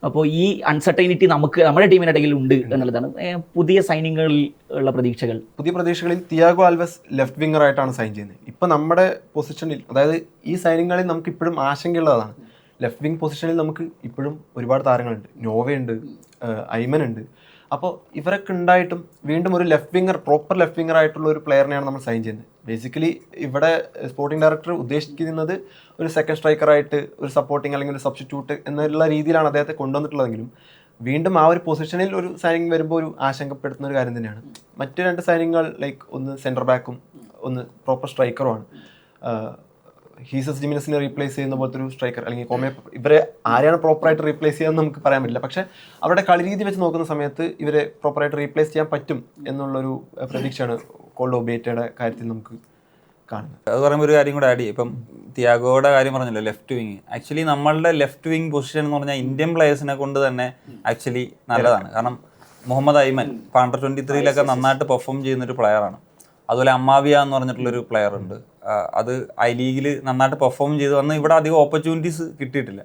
അപ്പോൾ ഈ അൺസർട്ടൈനിറ്റി നമ്മുടെ ടീമിനിടയിൽ ഉണ്ട് എന്നുള്ളതാണ്. പുതിയ സൈനിങ്ങളിൽ ഉള്ള പ്രതീക്ഷകൾ, പുതിയ പ്രതീക്ഷകളിൽ തിയാഗോ ആൽവസ് ലെഫ്റ്റ് വിങ്ങർ ആയിട്ടാണ് സൈൻ ചെയ്യുന്നത്. ഇപ്പം നമ്മുടെ പൊസിഷനിൽ, അതായത് ഈ സൈനിങ്ങളിൽ നമുക്ക് ഇപ്പോഴും ആശങ്കയുള്ളതാണ്. ലെഫ്റ്റ് വിങ് പൊസിഷനിൽ നമുക്ക് ഇപ്പോഴും ഒരുപാട് താരങ്ങളുണ്ട്. നോവയുണ്ട്, ഐമൻ ഉണ്ട്. അപ്പോൾ ഇവരൊക്കെ ഉണ്ടായിട്ടും വീണ്ടും ഒരു പ്രോപ്പർ ലെഫ്റ്റ് വിങ്ങർ ആയിട്ടുള്ള ഒരു പ്ലെയറിനെയാണ് നമ്മൾ സൈൻ ചെയ്യുന്നത്. ബേസിക്കലി ഇവിടെ സ്പോർട്ടിംഗ് ഡയറക്ടർ ഉദ്ദേശിക്കുന്നത് ഒരു സെക്കൻഡ് സ്ട്രൈക്കറായിട്ട്, ഒരു സപ്പോർട്ടിങ് അല്ലെങ്കിൽ ഒരു സബ്സ്റ്റിറ്റ്യൂട്ട് എന്നുള്ള രീതിയിലാണ് അദ്ദേഹത്തെ കൊണ്ടുവന്നിട്ടുള്ളതെങ്കിലും വീണ്ടും ആ ഒരു പൊസിഷനിൽ ഒരു സൈനിങ് വരുമ്പോൾ ഒരു ആശങ്കപ്പെടുത്തുന്ന ഒരു കാര്യം തന്നെയാണ്. മറ്റ് 2 സൈനിങ്ങൾ ലൈക്ക് ഒന്ന് സെൻറ്റർ ബാക്കും ഒന്ന് പ്രോപ്പർ സ്ട്രൈക്കറുമാണ്. ഹീസസ് ജിമിനസിനെ റീപ്ലേസ് ചെയ്യുന്ന പോലത്തെ ഒരു സ്ട്രൈക്കർ അല്ലെങ്കിൽ കോമെ, ഇവരെ ആരെയാണ് പ്രോപ്പറായിട്ട് റീപ്ലേസ് ചെയ്യാമെന്ന് നമുക്ക് പറയാൻ പറ്റില്ല. പക്ഷേ അവരുടെ കളി രീതി വെച്ച് നോക്കുന്ന സമയത്ത് ഇവരെ പ്രോപ്പറായിട്ട് റീപ്ലേസ് ചെയ്യാൻ പറ്റും എന്നുള്ളൊരു പ്രതീക്ഷയാണ് കോൾഡോ ബിയറ്റയുടെ കാര്യത്തിൽ നമുക്ക് കാണുന്നത്. അത് പറയുമ്പോൾ ഒരു കാര്യം കൂടെ ആഡ് ചെയ്യും. ഇപ്പം തിയാഗോയുടെ കാര്യം പറഞ്ഞല്ലോ, ലെഫ്റ്റ് വിങ്. ആക്ച്വലി നമ്മളുടെ ലെഫ്റ്റ് വിങ് പൊസിഷൻ എന്ന് പറഞ്ഞാൽ ഇന്ത്യൻ പ്ലേയേഴ്സിനെ കൊണ്ട് തന്നെ ആക്ച്വലി നല്ലതാണ്. കാരണം മുഹമ്മദ് ഐമൻ ഇപ്പോൾ അണ്ടർ 23-ലൊക്കെ നന്നായിട്ട് പെർഫോം ചെയ്യുന്നൊരു പ്ലെയറാണ്. അതുപോലെ അമ്മാവിയ എന്ന് പറഞ്ഞിട്ടുള്ളൊരു പ്ലെയർ ഉണ്ട്. അത് ഐ ലീഗിൽ നന്നായിട്ട് പെർഫോം ചെയ്ത് വന്ന് ഇവിടെ അധികം ഓപ്പർച്യൂണിറ്റീസ് കിട്ടിയിട്ടില്ല.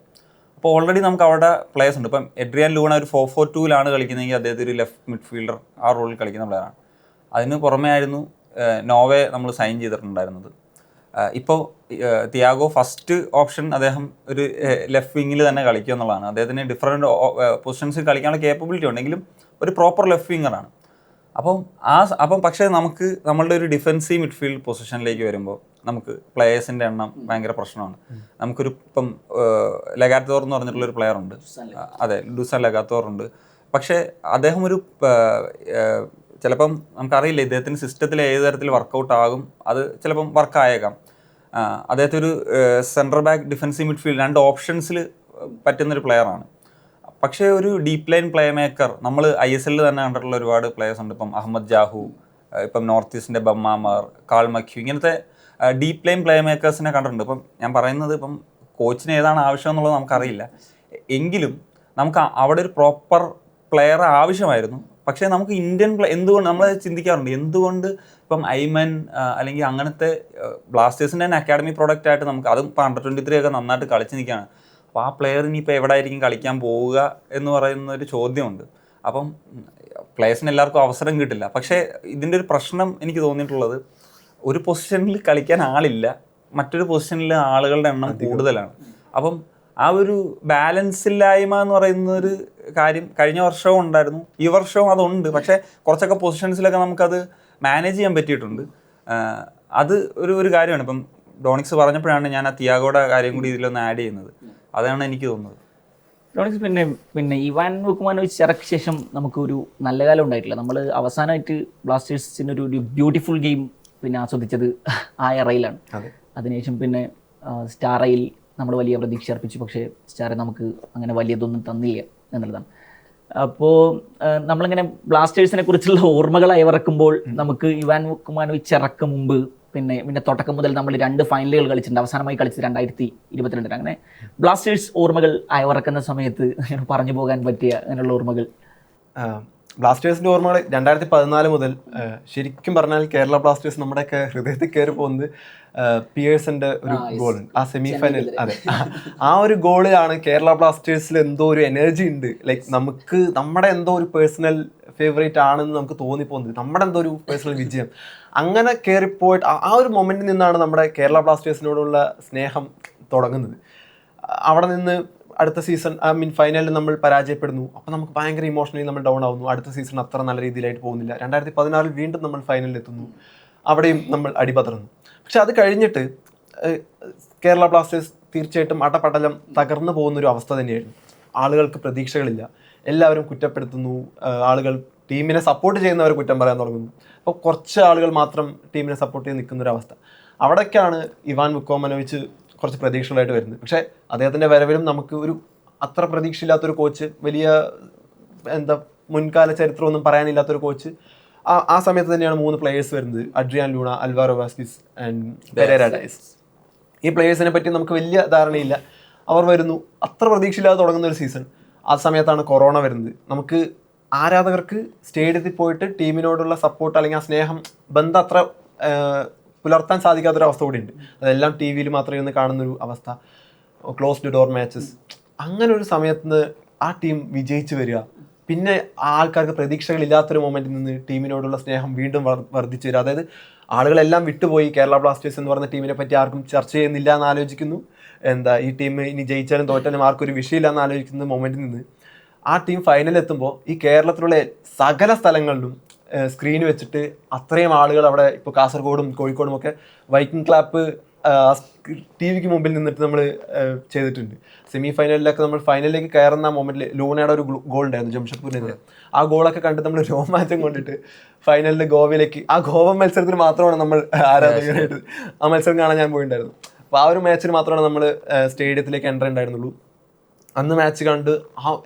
അപ്പോൾ ഓൾറെഡി നമുക്ക് അവിടെ പ്ലേയേഴ്സ് ഉണ്ട്. ഇപ്പം എഡ്രിയാൻ ലൂണ ഒരു 4-4-2 കളിക്കുന്നതെങ്കിൽ അദ്ദേഹത്തെ ഒരു ലെഫ്റ്റ് മിഡ്ഫീൽഡർ ആ റോളിൽ കളിക്കുന്ന പ്ലെയറാണ്. അതിന് പുറമേ ആയിരുന്നു നോവെ നമ്മൾ സൈൻ ചെയ്തിട്ടുണ്ടായിരുന്നത്. ഇപ്പോൾ തിയാഗോ ഫസ്റ്റ് ഓപ്ഷൻ അദ്ദേഹം ഒരു ലെഫ്റ്റ് വിങ്ങിൽ തന്നെ കളിക്കുക എന്നുള്ളതാണ്. അദ്ദേഹത്തിന് ഡിഫറെൻറ്റ് പൊസിഷൻസിൽ കളിക്കാനുള്ള കേപ്പബിലിറ്റി ഉണ്ടെങ്കിലും ഒരു പ്രോപ്പർ ലെഫ്റ്റ് വിങ്ങറാണ്. അപ്പം പക്ഷേ നമുക്ക് നമ്മളുടെ ഒരു ഡിഫെൻസീവ് മിഡ്ഫീൽഡ് പൊസിഷനിലേക്ക് വരുമ്പോൾ നമുക്ക് പ്ലേയേഴ്സിൻ്റെ എണ്ണം ഭയങ്കര പ്രശ്നമാണ്. നമുക്കൊരു ഇപ്പം ലഗാത്തോർ എന്ന് പറഞ്ഞിട്ടുള്ളൊരു പ്ലെയർ ഉണ്ട്, അതെ, ഡുസാൻ ലഗാത്തോർ ഉണ്ട്. പക്ഷേ അദ്ദേഹം ഒരു ചിലപ്പം നമുക്കറിയില്ല ഇദ്ദേഹത്തിൻ്റെ സിസ്റ്റത്തിൽ ഏത് തരത്തിൽ വർക്കൗട്ട് ആകും, അത് ചിലപ്പം വർക്കായേക്കാം. അദ്ദേഹത്തെ ഒരു സെൻട്രൽ ബാക്ക് ഡിഫെൻസീവ് മിഡ്ഫീൽഡ് 2 ഓപ്ഷൻസിൽ പറ്റുന്നൊരു പ്ലെയറാണ്. പക്ഷേ ഒരു ഡീപ്പ് ലൈൻ പ്ലേ മേക്കർ നമ്മൾ ISL തന്നെ കണ്ടിട്ടുള്ള ഒരുപാട് പ്ലേയേഴ്സ് ഉണ്ട്. ഇപ്പം അഹമ്മദ് ജാഹു, ഇപ്പം നോർത്ത് ഈസ്റ്റിൻ്റെ ബമ്മാമർ, കാൾ മക്യു, ഇങ്ങനത്തെ ഡീപ്പ് ലൈൻ പ്ലേ മേക്കേഴ്സിനെ കണ്ടിട്ടുണ്ട്. ഇപ്പം ഞാൻ പറയുന്നത് ഇപ്പം കോച്ചിന് ഏതാണ് ആവശ്യം എന്നുള്ളത് നമുക്കറിയില്ല, എങ്കിലും നമുക്ക് അവിടെ ഒരു പ്രോപ്പർ പ്ലെയർ ആവശ്യമായിരുന്നു. പക്ഷേ നമുക്ക് ഇന്ത്യൻ എന്തുകൊണ്ട് നമ്മൾ ചിന്തിക്കാറുണ്ട്, എന്തുകൊണ്ട് ഇപ്പം ഐമൻ അല്ലെങ്കിൽ അങ്ങനത്തെ ബ്ലാസ്റ്റേഴ്സിൻ്റെ തന്നെ അക്കാഡമി പ്രോഡക്റ്റ് ആയിട്ട് നമുക്ക് അതും ഇപ്പോൾ Under-23 ഒക്കെ നന്നായിട്ട് കളിച്ച് നിൽക്കുകയാണ്. അപ്പോൾ ആ പ്ലെയർ ഇനിയിപ്പോൾ എവിടെ ആയിരിക്കും കളിക്കാൻ പോവുക എന്ന് പറയുന്ന ഒരു ചോദ്യമുണ്ട്. അപ്പം പ്ലേയേഴ്സിന് എല്ലാവർക്കും അവസരം കിട്ടില്ല. പക്ഷേ ഇതിൻ്റെ ഒരു പ്രശ്നം എനിക്ക് തോന്നിയിട്ടുള്ളത്, ഒരു പൊസിഷനിൽ കളിക്കാൻ ആളില്ല, മറ്റൊരു പൊസിഷനിൽ ആളുകളുടെ എണ്ണം കൂടുതലാണ്. അപ്പം ആ ഒരു ബാലൻസ് ഇല്ലായ്മ എന്ന് പറയുന്ന ഒരു കാര്യം കഴിഞ്ഞ വർഷവും ഉണ്ടായിരുന്നു, ഈ വർഷവും അതുണ്ട്. പക്ഷേ കുറച്ചൊക്കെ പൊസിഷൻസിലൊക്കെ നമുക്കത് മാനേജ് ചെയ്യാൻ പറ്റിയിട്ടുണ്ട്. അത് ഒരു കാര്യമാണ്. ഇപ്പം ഡോണിക്സ് പറഞ്ഞപ്പോഴാണ് ഞാൻ ആ തിയാഗോയുടെ കാര്യം കൂടി ഇതിലൊന്ന് ആഡ് ചെയ്യുന്നത്. അതാണ് എനിക്ക് തോന്നുന്നത്. ഡോണിക്സ് പിന്നെ ഇവാൻ വുക്കുമാനോവിച്ച് ഇറക്കിയ ശേഷം നമുക്കൊരു നല്ല കാലം ഉണ്ടായിട്ടില്ല. നമ്മൾ അവസാനമായിട്ട് ബ്ലാസ്റ്റേഴ്സിൻ്റെ ഒരു ബ്യൂട്ടിഫുൾ ഗെയിം പിന്നെ ആസ്വദിച്ചത് ആ എറയിലാണ്. അതിനുശേഷം പിന്നെ സ്റ്റാറയിൽ നമ്മൾ വലിയ പ്രതീക്ഷ അർപ്പിച്ചു, പക്ഷേ സ്റ്റാറെ നമുക്ക് അങ്ങനെ വലിയതൊന്നും തന്നില്ല എന്നുള്ളതാണ്. അപ്പോൾ നമ്മളിങ്ങനെ ബ്ലാസ്റ്റേഴ്സിനെ കുറിച്ചുള്ള ഓർമ്മകൾ അയവിറക്കുമ്പോൾ നമുക്ക് ഇവാൻ വുക്കുമാനോവിച്ച് ഇറക്കും മുമ്പ് പിന്നെ തുടക്കം മുതൽ നമ്മൾ 2 ഫൈനലുകൾ കളിച്ചിട്ടുണ്ട്. അവസാനമായി കളിച്ചത് 2022. അങ്ങനെ ബ്ലാസ്റ്റേഴ്സ് ഓർമ്മകൾ അയവിറക്കുന്ന സമയത്ത് പറഞ്ഞു പോകാൻ പറ്റിയ അങ്ങനെയുള്ള ഓർമ്മകൾ. ബ്ലാസ്റ്റേഴ്സിൻ്റെ ഓർമ്മകൾ 2014 മുതൽ ശരിക്കും പറഞ്ഞാൽ കേരള ബ്ലാസ്റ്റേഴ്സ് നമ്മുടെയൊക്കെ ഹൃദയത്തിൽ കയറി പോകുന്നത് പിയേഴ്സന്റെ ഒരു ഗോളുണ്ട് ആ സെമി ഫൈനൽ. അതെ, ആ ഒരു ഗോളിലാണ് കേരള ബ്ലാസ്റ്റേഴ്സിൽ എന്തോ ഒരു എനർജി ഉണ്ട്. ലൈക്ക് നമുക്ക് നമ്മുടെ എന്തോ ഒരു പേഴ്സണൽ ഫേവറേറ്റ് ആണെന്ന് നമുക്ക് തോന്നിപ്പോകുന്നത്, നമ്മുടെ എന്തോ ഒരു പേഴ്സണൽ വിജയം. അങ്ങനെ കയറിപ്പോയിട്ട് ആ ഒരു മൊമെന്റിൽ നിന്നാണ് നമ്മുടെ കേരള ബ്ലാസ്റ്റേഴ്സിനോടുള്ള സ്നേഹം തുടങ്ങുന്നത്. അവിടെ നിന്ന് അടുത്ത സീസൺ ഫൈനലിൽ നമ്മൾ പരാജയപ്പെടുന്നു. അപ്പോൾ നമുക്ക് ഭയങ്കര ഇമോഷണലി നമ്മൾ ഡൗൺ ആവുന്നു. അടുത്ത സീസൺ അത്ര നല്ല രീതിയിലായിട്ട് പോകുന്നില്ല. 2016 വീണ്ടും നമ്മൾ ഫൈനലിൽ എത്തുന്നു, അവിടെയും നമ്മൾ അടിപതറുന്നു. പക്ഷെ അത് കഴിഞ്ഞിട്ട് കേരള ബ്ലാസ്റ്റേഴ്സ് തീർച്ചയായിട്ടും അടപടലം തകർന്നു പോകുന്നൊരു അവസ്ഥ തന്നെയായിരുന്നു. ആളുകൾക്ക് പ്രതീക്ഷകളില്ല, എല്ലാവരും കുറ്റപ്പെടുത്തുന്നു, ആളുകൾ ടീമിനെ സപ്പോർട്ട് ചെയ്യുന്നവർ കുറ്റം പറയാൻ തുടങ്ങുന്നു. അപ്പോൾ കുറച്ച് ആളുകൾ മാത്രം ടീമിനെ സപ്പോർട്ട് ചെയ്ത് നിൽക്കുന്നൊരവസ്ഥ. അവിടേക്കാണ് ഇവാൻ വുക്കോമനോവിച്ച് കുറച്ച് പ്രതീക്ഷകളായിട്ട് വരുന്നത്. പക്ഷേ അദ്ദേഹത്തിൻ്റെ വരവിലും നമുക്ക് ഒരു അത്ര പ്രതീക്ഷയില്ലാത്തൊരു കോച്ച്, വലിയ മുൻകാല ചരിത്രമൊന്നും പറയാനില്ലാത്തൊരു കോച്ച്. ആ സമയത്ത് തന്നെയാണ് 3 പ്ലേയേഴ്സ് വരുന്നത്, Adrian Luna, Alvaro Vazquez and Pereyra Diaz. ഈ പ്ലേയേഴ്സിനെ പറ്റി നമുക്ക് വലിയ ധാരണയില്ല. അവർ വരുന്നു, അത്ര പ്രതീക്ഷയില്ലാതെ തുടങ്ങുന്ന ഒരു സീസൺ. ആ സമയത്താണ് കൊറോണ വരുന്നത്. നമുക്ക് ആരാധകർക്ക് സ്റ്റേഡിയത്തിൽ പോയിട്ട് ടീമിനോടുള്ള സപ്പോർട്ട് അല്ലെങ്കിൽ ആ സ്നേഹം ബന്ധം അത്ര പുലർത്താൻ സാധിക്കാത്തൊരവസ്ഥ കൂടി ഉണ്ട്. അതെല്ലാം ടി വിയിൽ മാത്രം ഇരുന്ന് കാണുന്നൊരു അവസ്ഥ, ക്ലോസ്ഡ് ഡോർ മാച്ചസ്. അങ്ങനെ ഒരു സമയത്ത് നിന്ന് ആ ടീം വിജയിച്ച് വരിക, പിന്നെ ആൾക്കാർക്ക് പ്രതീക്ഷകളില്ലാത്തൊരു മൊമെൻറ്റിൽ നിന്ന് ടീമിനോടുള്ള സ്നേഹം വീണ്ടും വർദ്ധിച്ചു വരിക. അതായത് ആളുകളെല്ലാം വിട്ടുപോയി, കേരള ബ്ലാസ്റ്റേഴ്സ് എന്ന് പറയുന്ന ടീമിനെ പറ്റി ആർക്കും ചർച്ച ചെയ്യുന്നില്ല എന്ന് ആലോചിക്കുന്നു. ഈ ടീം ഇനി ജയിച്ചാലും തോറ്റാലും ആർക്കും ഒരു വിഷയമില്ല എന്ന് ആലോചിക്കുന്ന മൊമെൻറ്റിൽ നിന്ന് ആ ടീം ഫൈനലിൽ എത്തുമ്പോൾ ഈ കേരളത്തിലുള്ള സകല സ്ഥലങ്ങളിലും സ്ക്രീൻ വെച്ചിട്ട് അത്രയും ആളുകൾ അവിടെ, ഇപ്പോൾ കാസർഗോഡും കോഴിക്കോടും ഒക്കെ വൈക്കിംഗ് ക്ലാപ്പ് TV മുമ്പിൽ നിന്നിട്ട് നമ്മൾ ചെയ്തിട്ടുണ്ട്. സെമി ഫൈനലിലൊക്കെ നമ്മൾ ഫൈനലിലേക്ക് കയറുന്ന മൊമെന്റിൽ ലൂണയുടെ ഒരു ഗോൾ ഉണ്ടായിരുന്നു ജംഷഡ്പൂരിനെതിരെ. ആ ഗോളൊക്കെ കണ്ടിട്ട് നമ്മൾ രോമാഞ്ചം കൊണ്ടിട്ട് ഫൈനലിൽ ഗോവയിലേക്ക്, ആ ഗോവ മത്സരത്തിന് മാത്രമാണ് നമ്മൾ ആരാധകരായിട്ട് ആ മത്സരം കാണാൻ ഞാൻ പോയിട്ടുണ്ടായിരുന്നു. അപ്പോൾ ആ ഒരു മാച്ചിന് മാത്രമാണ് നമ്മൾ സ്റ്റേഡിയത്തിലേക്ക് എൻ്റർ ഉണ്ടായിരുന്നുള്ളൂ. അന്ന് മാച്ച് കണ്ട്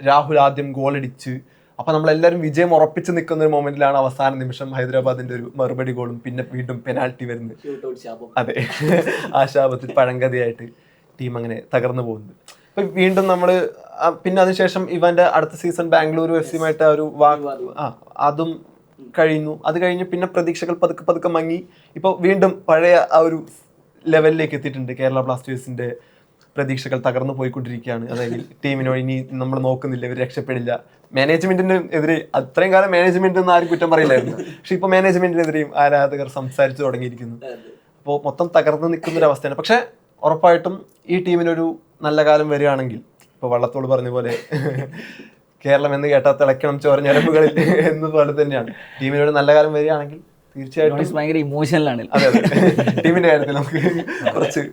രാഹുൽ ആദ്യം ഗോൾ അടിച്ച്, അപ്പോൾ നമ്മളെല്ലാവരും വിജയം ഉറപ്പിച്ച് നിൽക്കുന്ന ഒരു മൊമെന്റിലാണ് അവസാന നിമിഷം ഹൈദരാബാദിന്റെ ഒരു മറുപടി ഗോളും പിന്നെ വീണ്ടും പെനാൽറ്റി വരുന്നത്. അതെ, ആ ശാപത്തിൽ പഴങ്കഥയായിട്ട് ടീം അങ്ങനെ തകർന്നു പോകുന്നത്. അപ്പം വീണ്ടും നമ്മൾ പിന്നെ അതിനുശേഷം ഇവന്റെ അടുത്ത സീസൺ ബാംഗ്ലൂരു FC-യുമായിട്ട് ഒരു അതും കഴിയുന്നു. അത് കഴിഞ്ഞ് പിന്നെ പ്രതീക്ഷകൾ പതുക്കെ പതുക്കെ മങ്ങി. ഇപ്പോൾ വീണ്ടും പഴയ ആ ഒരു ലെവലിലേക്ക് എത്തിയിട്ടുണ്ട്. കേരള ബ്ലാസ്റ്റേഴ്സിന്റെ പ്രതീക്ഷകൾ തകർന്നു പോയിക്കൊണ്ടിരിക്കുകയാണ്. അതായത് ടീമിനോട് ഇനി നമ്മൾ നോക്കുന്നില്ല, ഇവർ രക്ഷപ്പെടില്ല. മാനേജ്മെന്റിന് എതിരെ അത്രയും കാലം മാനേജ്മെന്റ് ഒന്നും ആരും കുറ്റം പറയില്ലായിരുന്നു, പക്ഷെ ഇപ്പൊ മാനേജ്മെന്റിനെതിരെയും ആരാധകർ സംസാരിച്ചു തുടങ്ങിയിരിക്കുന്നു. ഇപ്പോൾ മൊത്തം തകർന്ന് നിൽക്കുന്ന ഒരു അവസ്ഥയാണ്. പക്ഷേ ഉറപ്പായിട്ടും ഈ ടീമിനൊരു നല്ല കാലം വരികയാണെങ്കിൽ, ഇപ്പോൾ വള്ളത്തോൾ പറഞ്ഞ പോലെ കേരളം എന്ന് കേട്ടാൽ തിളയ്ക്കണം ചോര ഞരമ്പുകളിൽ എന്നതുപോലെ തന്നെയാണ്. ടീമിനൊരു നല്ല കാലം വരികയാണെങ്കിൽ തീർച്ചയായിട്ടും ഭയങ്കര ഇമോഷണലാണ്. അതെ അതെ, ടീമിന്റെ കാര്യത്തിൽ നമുക്ക് കുറച്ച്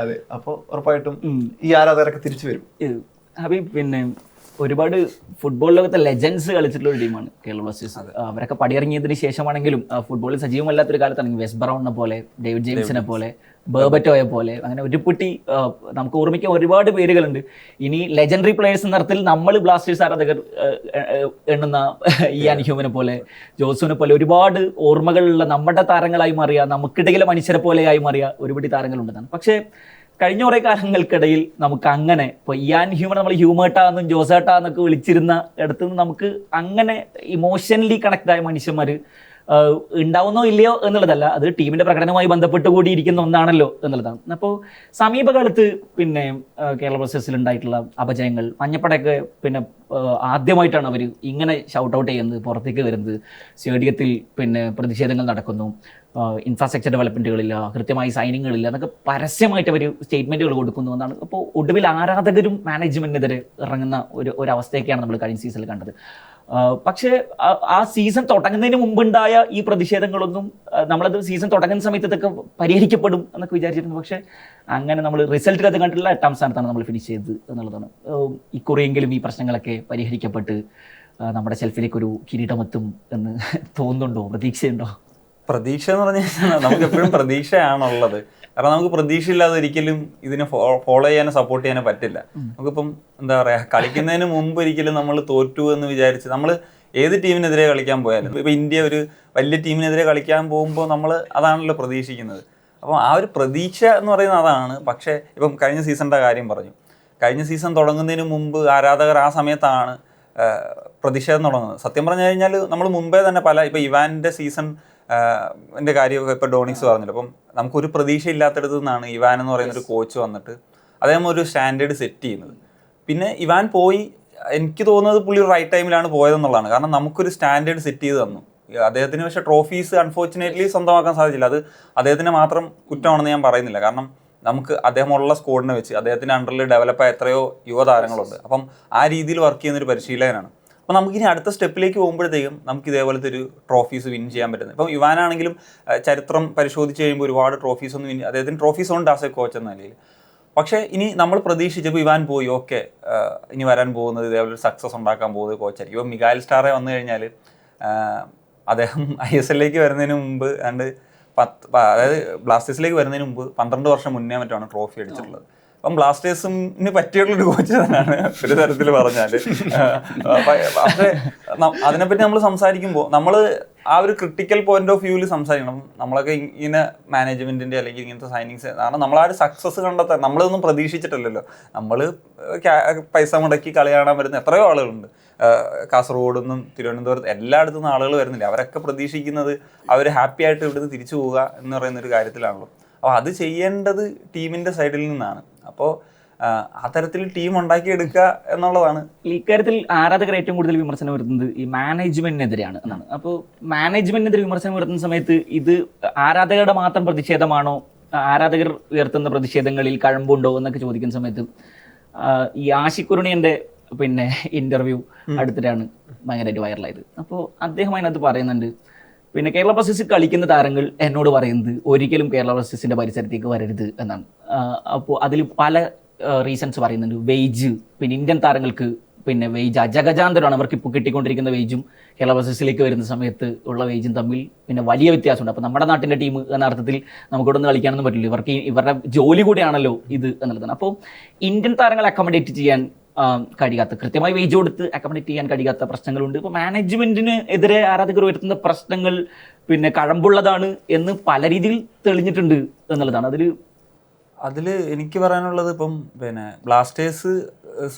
അതെ. അപ്പോൾ ഉറപ്പായിട്ടും ഈ ആരാധകരൊക്കെ തിരിച്ചു വരും. ഹബീബ്, പിന്നെ ഒരുപാട് ഫുട്ബോൾ ലോകത്തെ ലെജൻഡ്സ് കളിച്ചിട്ടുള്ള ഒരു ടീമാണ് കേരള ബ്ലാസ്റ്റേഴ്സ്. അവരൊക്കെ പടിയിറങ്ങിയതിന് ശേഷമാണെങ്കിലും ഫുട്ബോളിൽ സജീവമല്ലാത്തൊരു കാലത്താണെങ്കിൽ വെസ്റ്റ് ബ്രൗണിനെ പോലെ, ഡേവിഡ് ജെയിംസിനെ പോലെ, ബർബറ്റോയെ പോലെ, അങ്ങനെ ഒരു കുട്ടി നമുക്ക് ഓർമ്മിക്കാൻ ഒരുപാട് പേരുകളുണ്ട്. ഇനി ലെജൻഡറി പ്ലേയേഴ്സ് എന്ന അർത്ഥത്തിൽ നമ്മൾ ബ്ലാസ്റ്റേഴ്സ് ആരാധകർ എണ്ണുന്ന ഇയാൻ ഹ്യൂമനെ പോലെ, ജോസുവിനെ പോലെ ഒരുപാട് ഓർമ്മകളുള്ള നമ്മുടെ താരങ്ങളായി മാറിയ, നമുക്കിടയിലെ മനുഷ്യരെ പോലെയായി മാറിയ ഒരുപാട് താരങ്ങളുണ്ടെന്നാണ്. പക്ഷേ കഴിഞ്ഞ കുറേ കാലങ്ങൾക്കിടയിൽ നമുക്ക് അങ്ങനെ ഇപ്പോൾ ഇയാൻ ഹ്യൂമൻ നമ്മൾ ഹ്യൂമേട്ടാന്നും ജോസേട്ടാന്നൊക്കെ വിളിച്ചിരുന്ന ഇടത്തുനിന്ന് നമുക്ക് അങ്ങനെ ഇമോഷണലി കണക്റ്റായ മനുഷ്യന്മാർ ഉണ്ടാവുന്നോ ഇല്ലയോ എന്നുള്ളതല്ല, അത് ടീമിന്റെ പ്രകടനവുമായി ബന്ധപ്പെട്ട് കൂടിയിരിക്കുന്ന ഒന്നാണല്ലോ എന്നുള്ളതാണ്. അപ്പോൾ സമീപകാലത്ത് പിന്നെ കേരള ബ്ലാസ്റ്റേഴ്സിൽ ഉണ്ടായിട്ടുള്ള അപജയങ്ങൾ, മഞ്ഞപ്പടയൊക്കെ പിന്നെ ആദ്യമായിട്ടാണ് അവർ ഇങ്ങനെ ഷൗട്ട് ഔട്ട് ചെയ്യുന്നത്, പുറത്തേക്ക് വരുന്നത്, സ്റ്റേഡിയത്തിൽ പിന്നെ പ്രതിഷേധങ്ങൾ നടക്കുന്നു, ഇൻഫ്രാസ്ട്രക്ചർ ഡെവലപ്മെൻറ്റുകളില്ല, കൃത്യമായി സൈനിങ്ങുകളില്ല എന്നൊക്കെ പരസ്യമായിട്ട് അവർ സ്റ്റേറ്റ്മെൻറ്റുകൾ കൊടുക്കുന്നു എന്നാണ്. അപ്പോൾ ഒടുവിൽ ആരാധകരും മാനേജ്മെൻറ്റിനെതിരെ ഇറങ്ങുന്ന ഒരു അവസ്ഥയൊക്കെയാണ് നമ്മൾ കഴിഞ്ഞ സീസണിൽ കണ്ടത്. പക്ഷേ ആ സീസൺ തുടങ്ങുന്നതിന് മുമ്പുണ്ടായ ഈ പ്രതിഷേധങ്ങളൊന്നും നമ്മളത് സീസൺ തുടങ്ങുന്ന സമയത്ത് ഇതൊക്കെ പരിഹരിക്കപ്പെടും എന്നൊക്കെ വിചാരിച്ചിരുന്നു. പക്ഷേ അങ്ങനെ നമ്മൾ റിസൾട്ടിൽ അത് കണ്ടിട്ടുള്ള 8ാം സ്ഥാനത്താണ് നമ്മൾ ഫിനിഷ് ചെയ്തത് എന്നുള്ളതാണ്. ഇക്കുറിയെങ്കിലും ഈ പ്രശ്നങ്ങളൊക്കെ പരിഹരിക്കപ്പെട്ട് നമ്മുടെ ഷെൽഫിലേക്ക് ഒരു കിരീടമെത്തും എന്ന് തോന്നുന്നുണ്ടോ? പ്രതീക്ഷയുണ്ടോ? പ്രതീക്ഷ എന്ന് പറഞ്ഞു കഴിഞ്ഞാൽ നമുക്ക് എപ്പോഴും പ്രതീക്ഷയാണുള്ളത്. കാരണം നമുക്ക് പ്രതീക്ഷ ഇല്ലാതെ ഒരിക്കലും ഇതിനെ ഫോളോ ചെയ്യാനോ സപ്പോർട്ട് ചെയ്യാനോ പറ്റില്ല. നമുക്കിപ്പം എന്താ പറയുക, കളിക്കുന്നതിന് മുമ്പ് ഒരിക്കലും നമ്മൾ തോറ്റു എന്ന് വിചാരിച്ച് നമ്മൾ ഏത് ടീമിനെതിരെ കളിക്കാൻ പോയാലും, ഇപ്പം ഇന്ത്യ ഒരു വലിയ ടീമിനെതിരെ കളിക്കാൻ പോകുമ്പോൾ നമ്മൾ അതാണല്ലോ പ്രതീക്ഷിക്കുന്നത്. അപ്പം ആ ഒരു പ്രതീക്ഷ എന്ന് പറയുന്നത് അതാണ്. പക്ഷേ ഇപ്പം കഴിഞ്ഞ സീസണിൻ്റെ കാര്യം പറഞ്ഞു, കഴിഞ്ഞ സീസൺ തുടങ്ങുന്നതിന് മുമ്പ് ആരാധകർ ആ സമയത്താണ് പ്രതിഷേധം തുടങ്ങുന്നത്. സത്യം പറഞ്ഞു കഴിഞ്ഞാൽ നമ്മൾ മുമ്പേ തന്നെ ഇപ്പം ഇവാൻ്റെ സീസൺ എൻ്റെ കാര്യമൊക്കെ ഇപ്പോൾ ഡോണിക്സ് പറഞ്ഞല്ലോ. അപ്പം നമുക്കൊരു പ്രതീക്ഷ ഇല്ലാത്തടത്തു നിന്നാണ് ഇവാൻ എന്ന് പറയുന്നൊരു കോച്ച് വന്നിട്ട് അദ്ദേഹം ഒരു സ്റ്റാൻഡേർഡ് സെറ്റ് ചെയ്യുന്നത്. പിന്നെ ഇവാൻ പോയി, എനിക്ക് തോന്നുന്നത് പുള്ളി ഒരു റൈറ്റ് ടൈമിലാണ് പോയതെന്നുള്ളതാണ്. കാരണം നമുക്കൊരു സ്റ്റാൻഡേർഡ് സെറ്റ് ചെയ്ത് തന്നു അദ്ദേഹത്തിന്. പക്ഷേ ട്രോഫീസ് അൺഫോർച്ചുനേറ്റ്ലി സ്വന്തമാക്കാൻ സാധിച്ചില്ല. അത് അദ്ദേഹത്തിന് മാത്രം കുറ്റമാണെന്ന് ഞാൻ പറയുന്നില്ല. കാരണം നമുക്ക് അദ്ദേഹമുള്ള സ്ക്വാഡിനെ വെച്ച് അദ്ദേഹത്തിൻ്റെ അണ്ടറിൽ ഡെവലപ്പായ എത്രയോ യുവതാരങ്ങളുണ്ട്. അപ്പം ആ രീതിയിൽ വർക്ക് ചെയ്യുന്നൊരു പരിശീലകനാണ്. അപ്പോൾ നമുക്കിനി അടുത്ത സ്റ്റെപ്പിലേക്ക് പോകുമ്പോഴത്തേക്കും നമുക്ക് ഇതേപോലത്തെ ഒരു ട്രോഫീസ് വിൻ ചെയ്യാൻ പറ്റുന്നത്. ഇപ്പം ഇവാനാണെങ്കിലും ചരിത്രം പരിശോധിച്ച് കഴിയുമ്പോൾ ഒരുപാട് ട്രോഫീസ് ഒന്നും അദ്ദേഹത്തിന് ട്രോഫീസ് ഉണ്ട് ആസ് എ കോച്ച് എന്ന നിലയിൽ. പക്ഷേ ഇനി നമ്മൾ പ്രതീക്ഷിച്ചപ്പോൾ ഇവാൻ പോയി, ഓക്കെ ഇനി വരാൻ പോകുന്നത് ഇതേപോലെ സക്സസ് ഉണ്ടാക്കാൻ പോകുന്നത് കോച്ചായിരിക്കും. ഇപ്പം മിഗായൽ സ്റ്റാറെ വന്നു കഴിഞ്ഞാൽ അദ്ദേഹം ISL വരുന്നതിന് മുമ്പ് അതായത് ബ്ലാസ്റ്റേഴ്സിലേക്ക് വരുന്നതിന് മുമ്പ് 12 വർഷം മുന്നേ മറ്റാണ് ട്രോഫി അടിച്ചിട്ടുള്ളത്. അപ്പം ബ്ലാസ്റ്റേഴ്സിന് പറ്റിയുള്ളൊരു കോച്ച് തന്നെയാണ് ഒരു തരത്തിൽ പറഞ്ഞാൽ. പക്ഷേ അതിനെപ്പറ്റി നമ്മൾ സംസാരിക്കുമ്പോൾ നമ്മൾ ആ ഒരു ക്രിട്ടിക്കൽ പോയിന്റ് ഓഫ് വ്യൂവിൽ സംസാരിക്കണം. നമ്മളൊക്കെ ഇങ്ങനെ മാനേജ്മെന്റിന്റെ അല്ലെങ്കിൽ ഇങ്ങനത്തെ സൈനിങ്സ്, കാരണം നമ്മൾ ആ ഒരു സക്സസ് കണ്ടെത്താൻ നമ്മളൊന്നും പ്രതീക്ഷിച്ചിട്ടില്ലല്ലോ. നമ്മൾ പൈസ മുടക്കി കളി കാണാൻ വരുന്ന എത്രയോ ആളുകളുണ്ട്. കാസർഗോഡ് നിന്നും തിരുവനന്തപുരത്ത് എല്ലായിടത്തു നിന്നും ആളുകൾ വരുന്നില്ല. അവരൊക്കെ പ്രതീക്ഷിക്കുന്നത് അവർ ഹാപ്പി ആയിട്ട് ഇവിടുന്ന് തിരിച്ചു പോവുക എന്ന് പറയുന്നൊരു കാര്യത്തിലാണല്ലോ. അപ്പോൾ അത് ചെയ്യേണ്ടത് ടീമിൻ്റെ സൈഡിൽ നിന്നാണ്. അപ്പോൾ അത്തരത്തിൽ ടീം ഉണ്ടാക്കിയെടുക്കുക എന്നുള്ളതാണ്. ഇക്കാര്യത്തിൽ ആരാധകർ ഏറ്റവും കൂടുതൽ വിമർശനം വരുന്നത് ഈ മാനേജ്മെന്റിനെതിരെയാണ് എന്നാണ്. അപ്പോൾ മാനേജ്മെന്റിനെതിരെ വിമർശനം വരുന്ന സമയത്ത് ഇത് ആരാധകരുടെ മാത്രം പ്രതിഷേധമാണോ, ആരാധകർ ഉയർത്തുന്ന പ്രതിഷേധങ്ങളിൽ കഴമ്പുണ്ടോ എന്നൊക്കെ ചോദിക്കുന്ന സമയത്ത് ഈ ആഷിഖുറുണിയൻ്റെ പിന്നെ ഇന്റർവ്യൂ അടുത്തിട്ടാണ് ഭയങ്കരമായിട്ട് വൈറലായത്. അപ്പോൾ അദ്ദേഹം അതിനകത്ത് പറയുന്നുണ്ട്, പിന്നെ കേരള ബ്ലാസ്റ്റേഴ്സിൽ കളിക്കുന്ന താരങ്ങൾ എന്നോട് പറയുന്നത് ഒരിക്കലും കേരള ബ്ലാസ്റ്റേഴ്സിന്റെ പരിസരത്തേക്ക് വരരുത് എന്നാണ്. അപ്പോൾ അതിൽ പല റീസൺസ് പറയുന്നുണ്ട്. വെയ്ജ്, പിന്നെ ഇന്ത്യൻ താരങ്ങൾക്ക് പിന്നെ വെയ്ജ് അജഗജാന്തരമാണ്. അവർക്ക് ഇപ്പോൾ കിട്ടിക്കൊണ്ടിരിക്കുന്ന വെയ്ജും കേരള ബ്ലാസ്റ്റേഴ്സിലേക്ക് വരുന്ന സമയത്ത് ഉള്ള വെയ്ജും തമ്മിൽ പിന്നെ വലിയ വ്യത്യാസമുണ്ട്. അപ്പോൾ നമ്മുടെ നാട്ടിൻ്റെ ടീം എന്ന അർത്ഥത്തിൽ നമുക്കിവിടെ നിന്ന് കളിക്കാനൊന്നും പറ്റില്ല, ഇവരുടെ ജോലി കൂടിയാണല്ലോ ഇത് എന്നുള്ളതാണ്. അപ്പോൾ ഇന്ത്യൻ താരങ്ങളെ അക്കോമഡേറ്റ് ചെയ്യാൻ കഴിയാത്ത, കൃത്യമായി വേജ് കൊടുത്ത് അക്കോമഡേറ്റ് ചെയ്യാൻ കഴിയാത്ത പ്രശ്നങ്ങളുണ്ട്. ഇപ്പോൾ മാനേജ്മെന്റിന് എതിരെ ആരാധകർ ഉയർത്തുന്ന പ്രശ്നങ്ങൾ പിന്നെ കഴമ്പുള്ളതാണ് എന്ന് പല രീതിയിൽ തെളിഞ്ഞിട്ടുണ്ട് എന്നുള്ളതാണ്. അതിൽ എനിക്ക് പറയാനുള്ളത്, ഇപ്പം പിന്നെ ബ്ലാസ്റ്റേഴ്സ്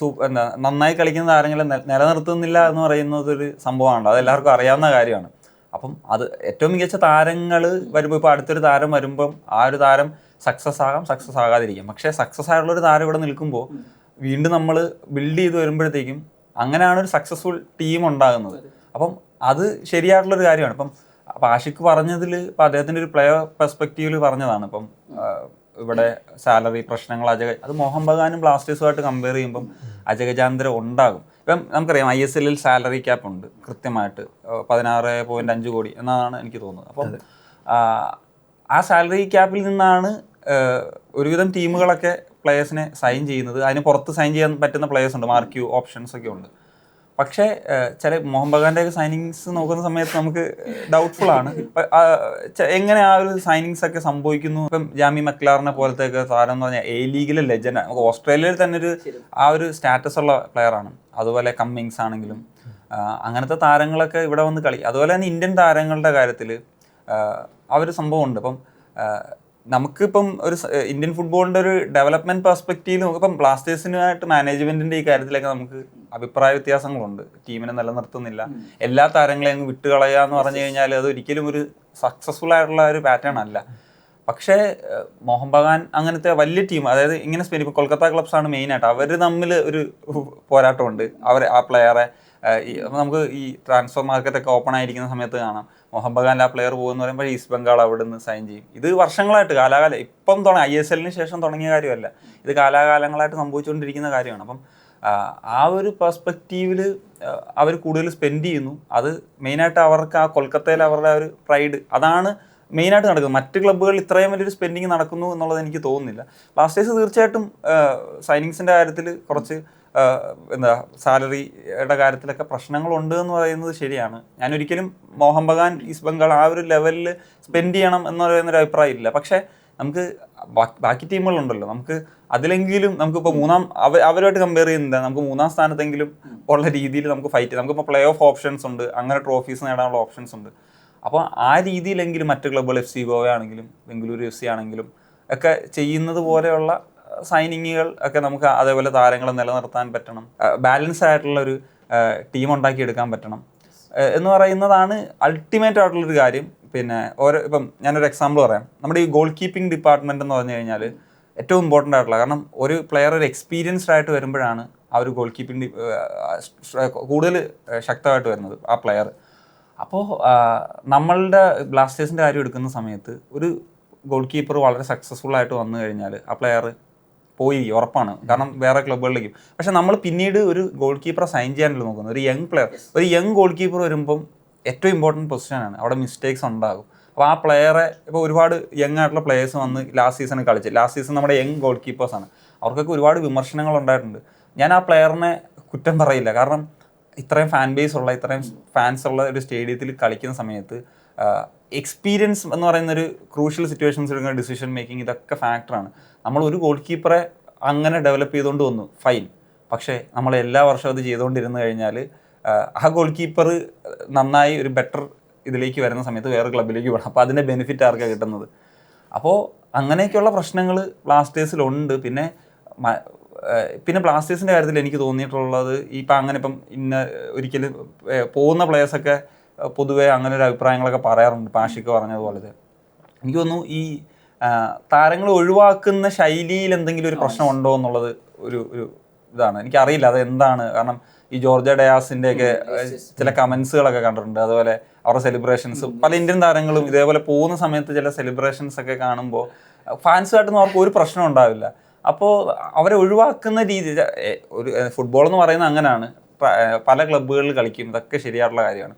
നന്നായി കളിക്കുന്ന താരങ്ങളെ നിലനിർത്തുന്നില്ല എന്ന് പറയുന്നത് ഒരു സംഭവമാണ്. അത് എല്ലാവർക്കും അറിയാവുന്ന കാര്യമാണ്. അപ്പം അത് ഏറ്റവും മികച്ച താരങ്ങൾ വരുമ്പോൾ, ഇപ്പോൾ അടുത്തൊരു താരം വരുമ്പം ആ ഒരു താരം സക്സസ് ആകാം, സക്സസ് ആകാതിരിക്കാം. പക്ഷേ സക്സസ് ആയിട്ടുള്ളൊരു താരം ഇവിടെ നിൽക്കുമ്പോൾ വീണ്ടും നമ്മൾ ബിൽഡ് ചെയ്ത് വരുമ്പോഴത്തേക്കും അങ്ങനെയാണ് ഒരു സക്സസ്ഫുൾ ടീം ഉണ്ടാകുന്നത്. അപ്പം അത് ശരിയായിട്ടുള്ളൊരു കാര്യമാണ്. ഇപ്പം അപ്പോൾ ആഷിഖ് പറഞ്ഞതിൽ ഇപ്പം അദ്ദേഹത്തിൻ്റെ ഒരു പ്ലെയർ പെർസ്പെക്റ്റീവിൽ പറഞ്ഞതാണ്. ഇപ്പം ഇവിടെ സാലറി പ്രശ്നങ്ങൾ അത് മോഹൻ ബഗാനും ബ്ലാസ്റ്റേഴ്സുമായിട്ട് കമ്പയർ ചെയ്യുമ്പം അജഗജാന്തരം ഉണ്ടാകും. ഇപ്പം നമുക്കറിയാം ISL സാലറി ക്യാപ്പ് ഉണ്ട് കൃത്യമായിട്ട് 16.5 കോടി എന്നാണ് എനിക്ക് തോന്നുന്നത്. അപ്പം ആ സാലറി ക്യാപ്പിൽ നിന്നാണ് ഒരുവിധം ടീമുകളൊക്കെ പ്ലേയേഴ്സിനെ സൈൻ ചെയ്യുന്നത്. അതിന് പുറത്ത് സൈൻ ചെയ്യാൻ പറ്റുന്ന പ്ലേയേഴ്സ് ഉണ്ട്, മാർക്യൂ ഓപ്ഷൻസ് ഒക്കെ ഉണ്ട്. പക്ഷേ ചില മോഹൻ ബഗാൻ്റെ സൈനിങ്സ് നോക്കുന്ന സമയത്ത് നമുക്ക് ഡൗട്ട്ഫുൾ ആണ് എങ്ങനെ ആ ഒരു സൈനിങ്സ് ഒക്കെ സംഭവിക്കുന്നു. ഇപ്പം ജാമി മക്ലാറിനെ പോലത്തെ ഒക്കെ താരം എന്ന് പറഞ്ഞാൽ A-ലീഗിലെ ലെജൻഡാണ്. നമുക്ക് ഓസ്ട്രേലിയയിൽ തന്നെ ഒരു സ്റ്റാറ്റസ് ഉള്ള പ്ലെയറാണ്. അതുപോലെ കമ്മിങ്സ് ആണെങ്കിലും അങ്ങനത്തെ താരങ്ങളൊക്കെ ഇവിടെ വന്ന് കളി. അതുപോലെ തന്നെ ഇന്ത്യൻ താരങ്ങളുടെ കാര്യത്തിൽ ആ ഒരു സംഭവമുണ്ട്. ഇപ്പം നമുക്കിപ്പം ഒരു ഇന്ത്യൻ ഫുട്ബോളിൻ്റെ ഒരു ഡെവലപ്മെൻറ്റ് പെർസ്പെക്റ്റീവിൽ നമുക്കിപ്പം ബ്ലാസ്റ്റേഴ്സിനുമായിട്ട് മാനേജ്മെൻറ്റിൻ്റെ ഈ കാര്യത്തിലൊക്കെ നമുക്ക് അഭിപ്രായ വ്യത്യാസങ്ങളുണ്ട്. ടീമിനെ നിലനിർത്തുന്നില്ല, എല്ലാ താരങ്ങളെയും അങ്ങ് വിട്ടുകളയുക എന്ന് പറഞ്ഞു കഴിഞ്ഞാൽ അത് ഒരിക്കലും ഒരു സക്സസ്ഫുൾ ആയിട്ടുള്ള ഒരു പാറ്റേൺ അല്ല. പക്ഷേ മോഹൻ ബഗാൻ അങ്ങനത്തെ വലിയ ടീം, അതായത് ഇങ്ങനെ ഇപ്പോൾ കൊൽക്കത്ത ക്ലബ്സാണ് മെയിനായിട്ട്, അവർ തമ്മിൽ ഒരു പോരാട്ടമുണ്ട്. ആ പ്ലെയറെ നമുക്ക് ഈ ട്രാൻസ്ഫർ മാർക്കറ്റൊക്കെ ഓപ്പൺ ആയിരിക്കുന്ന സമയത്ത് കാണാം, മോഹൻ ബഗാനിൽ ആ പ്ലെയർ പോകുമെന്ന് പറയുമ്പോൾ ഈസ്റ്റ് ബംഗാൾ അവിടെ നിന്ന് സൈൻ ചെയ്യും. ഇത് വർഷങ്ങളായിട്ട് ഇപ്പം ISL ശേഷം തുടങ്ങിയ കാര്യമല്ല, ഇത് കാലാകാലങ്ങളായിട്ട് സംഭവിച്ചുകൊണ്ടിരിക്കുന്ന കാര്യമാണ്. അപ്പം ആ ഒരു പെർസ്പെക്റ്റീവിൽ അവർ കൂടുതൽ സ്പെൻഡ് ചെയ്യുന്നു. അത് മെയിനായിട്ട് അവർക്ക് ആ കൊൽക്കത്തയിൽ അവരുടെ ഒരു പ്രൈഡ് അതാണ് മെയിനായിട്ട് നടക്കുന്നത്. മറ്റ് ക്ലബ്ബുകളിൽ ഇത്രയും വലിയൊരു സ്പെൻഡിങ് നടക്കുന്നു എന്നുള്ളത് എനിക്ക് തോന്നുന്നില്ല. ബ്ലാസ്റ്റേഴ്സ് തീർച്ചയായിട്ടും സൈനിങ്സിൻ്റെ കാര്യത്തിൽ കുറച്ച് സാലറിയുടെ കാര്യത്തിലൊക്കെ പ്രശ്നങ്ങളുണ്ട് എന്ന് പറയുന്നത് ശരിയാണ്. ഞാനൊരിക്കലും മോഹൻ ബഗാൻ ഈസ്റ്റ് ബംഗാൾ ആ ഒരു ലെവലിൽ സ്പെൻഡ് ചെയ്യണം എന്ന് പറയുന്നൊരു അഭിപ്രായം ഇല്ല. പക്ഷേ നമുക്ക് ബാക്കി ടീമുകളുണ്ടല്ലോ, നമുക്ക് അതിലെങ്കിലും നമുക്കിപ്പോൾ അവരുമായിട്ട് കമ്പയർ ചെയ്യുന്നില്ല, നമുക്ക് 3-ാം സ്ഥാനത്തെങ്കിലും ഉള്ള രീതിയിൽ നമുക്ക് ഫൈറ്റ് ചെയ്യാം. നമുക്കിപ്പോൾ പ്ലേ ഓഫ് ഓപ്ഷൻസ് ഉണ്ട്, അങ്ങനെ ട്രോഫീസ് നേടാനുള്ള ഓപ്ഷൻസ് ഉണ്ട്. അപ്പോൾ ആ രീതിയിലെങ്കിലും മറ്റ് ക്ലബ്ബുകൾ FC ഗോവ ആണെങ്കിലും ബംഗളൂരു FC ആണെങ്കിലും ഒക്കെ ചെയ്യുന്നത് പോലെയുള്ള സൈനിങ്ങുകൾ ഒക്കെ നമുക്ക് അതേപോലെ താരങ്ങളെ നിലനിർത്താൻ പറ്റണം, ബാലൻസ് ആയിട്ടുള്ളൊരു ടീം ഉണ്ടാക്കിയെടുക്കാൻ പറ്റണം എന്ന് പറയുന്നതാണ് അൾട്ടിമേറ്റ് ആയിട്ടുള്ളൊരു കാര്യം. പിന്നെ ഇപ്പം ഞാനൊരു എക്സാമ്പിൾ പറയാം. നമ്മുടെ ഈ ഗോൾ കീപ്പിംഗ് ഡിപ്പാർട്ട്മെൻറ്റ് എന്ന് പറഞ്ഞു കഴിഞ്ഞാൽ ഏറ്റവും ഇമ്പോർട്ടൻ്റ് ആയിട്ടുള്ള, കാരണം ഒരു പ്ലെയർ ഒരു എക്സ്പീരിയൻസ്ഡ് ആയിട്ട് വരുമ്പോഴാണ് ആ ഒരു ഗോൾ കീപ്പിംഗ് കൂടുതൽ ശക്തമായിട്ട് വരുന്നത് ആ പ്ലെയർ. അപ്പോൾ നമ്മളുടെ ബ്ലാസ്റ്റേഴ്സിൻ്റെ കാര്യം എടുക്കുന്ന സമയത്ത് ഒരു ഗോൾ കീപ്പർ വളരെ സക്സസ്ഫുൾ ആയിട്ട് വന്നു കഴിഞ്ഞാൽ ആ പ്ലെയർ പോയി ഉറപ്പാണ്, കാരണം വേറെ ക്ലബ്ബുകളിലേക്കും. പക്ഷെ നമ്മൾ പിന്നീട് ഒരു ഗോൾ കീപ്പറെ സൈൻ ചെയ്യാനല്ലോ നോക്കുന്നത്. ഒരു യങ് പ്ലെയർ, ഒരു യങ് ഗോൾ കീപ്പർ വരുമ്പം ഏറ്റവും ഇമ്പോർട്ടൻറ്റ് പൊസിഷനാണ്, അവിടെ മിസ്റ്റേക്സ് ഉണ്ടാകും. അപ്പോൾ ആ പ്ലെയറെ ഇപ്പോൾ ഒരുപാട് യങ് ആയിട്ടുള്ള പ്ലെയേഴ്സ് വന്ന് ലാസ്റ്റ് സീസൺ നമ്മുടെ യങ് ഗോൾ കീപ്പേഴ്സാണ്, അവർക്കൊക്കെ ഒരുപാട് വിമർശനങ്ങൾ ഉണ്ടായിട്ടുണ്ട്. ഞാൻ ആ പ്ലെയറിനെ കുറ്റം പറയില്ല, കാരണം ഇത്രയും ഫാൻ ബേസ് ഉള്ള ഇത്രയും ഫാൻസ് ഉള്ള ഒരു സ്റ്റേഡിയത്തിൽ കളിക്കുന്ന സമയത്ത് എക്സ്പീരിയൻസ് എന്ന് പറയുന്നൊരു ക്രൂഷ്യൽ സിറ്റുവേഷൻസ് എടുക്കുന്ന ഡിസിഷൻ മേക്കിംഗ് ഇതൊക്കെ ഫാക്ടറാണ്. നമ്മൾ ഒരു ഗോൾ കീപ്പറെ അങ്ങനെ ഡെവലപ്പ് ചെയ്തുകൊണ്ട് വന്നു, ഫൈൻ. പക്ഷേ നമ്മൾ എല്ലാ വർഷവും അത് ചെയ്തുകൊണ്ടിരുന്നു കഴിഞ്ഞാൽ ആ ഗോൾ കീപ്പർ നന്നായി ഒരു ബെറ്റർ ഇതിലേക്ക് വരുന്ന സമയത്ത് വേറെ ക്ലബ്ബിലേക്ക് പോകണം. അപ്പോൾ അതിൻ്റെ ബെനിഫിറ്റ് ആർക്കാണ് കിട്ടുന്നത്? അപ്പോൾ അങ്ങനെയൊക്കെയുള്ള പ്രശ്നങ്ങൾ ബ്ലാസ്റ്റേഴ്സിലുണ്ട്. പിന്നെ ബ്ലാസ്റ്റേഴ്സിൻ്റെ കാര്യത്തിൽ എനിക്ക് തോന്നിയിട്ടുള്ളത് ഇപ്പം ഒരിക്കലും പോകുന്ന പ്ലേയേഴ്സൊക്കെ പൊതുവേ അങ്ങനെ ഒരു അഭിപ്രായങ്ങളൊക്കെ പറയാറുണ്ട്. ഇപ്പം ആഷിഖ് പറഞ്ഞതുപോലെ എനിക്ക് തോന്നുന്നു ഈ താരങ്ങൾ ഒഴിവാക്കുന്ന ശൈലിയിൽ എന്തെങ്കിലും ഒരു പ്രശ്നമുണ്ടോ എന്നുള്ളത് ഒരു ഇതാണ്. എനിക്കറിയില്ല അത് എന്താണ്. കാരണം ഈ ജോർജ ഡയാസിൻ്റെ ഒക്കെ ചില കമൻസുകളൊക്കെ കണ്ടിട്ടുണ്ട്. അതുപോലെ അവരുടെ സെലിബ്രേഷൻസ്, പല ഇന്ത്യൻ താരങ്ങളും ഇതേപോലെ പോകുന്ന സമയത്ത് ചില സെലിബ്രേഷൻസ് ഒക്കെ കാണുമ്പോൾ ഫാൻസുമായിട്ടൊന്നും അവർക്ക് ഒരു പ്രശ്നം ഉണ്ടാവില്ല. അപ്പോൾ അവരെ ഒഴിവാക്കുന്ന രീതി, ഒരു ഫുട്ബോൾ എന്ന് പറയുന്നത് അങ്ങനെയാണ്, പല ക്ലബ്ബുകളിൽ കളിക്കും, ഇതൊക്കെ ശരിയായിട്ടുള്ള കാര്യമാണ്.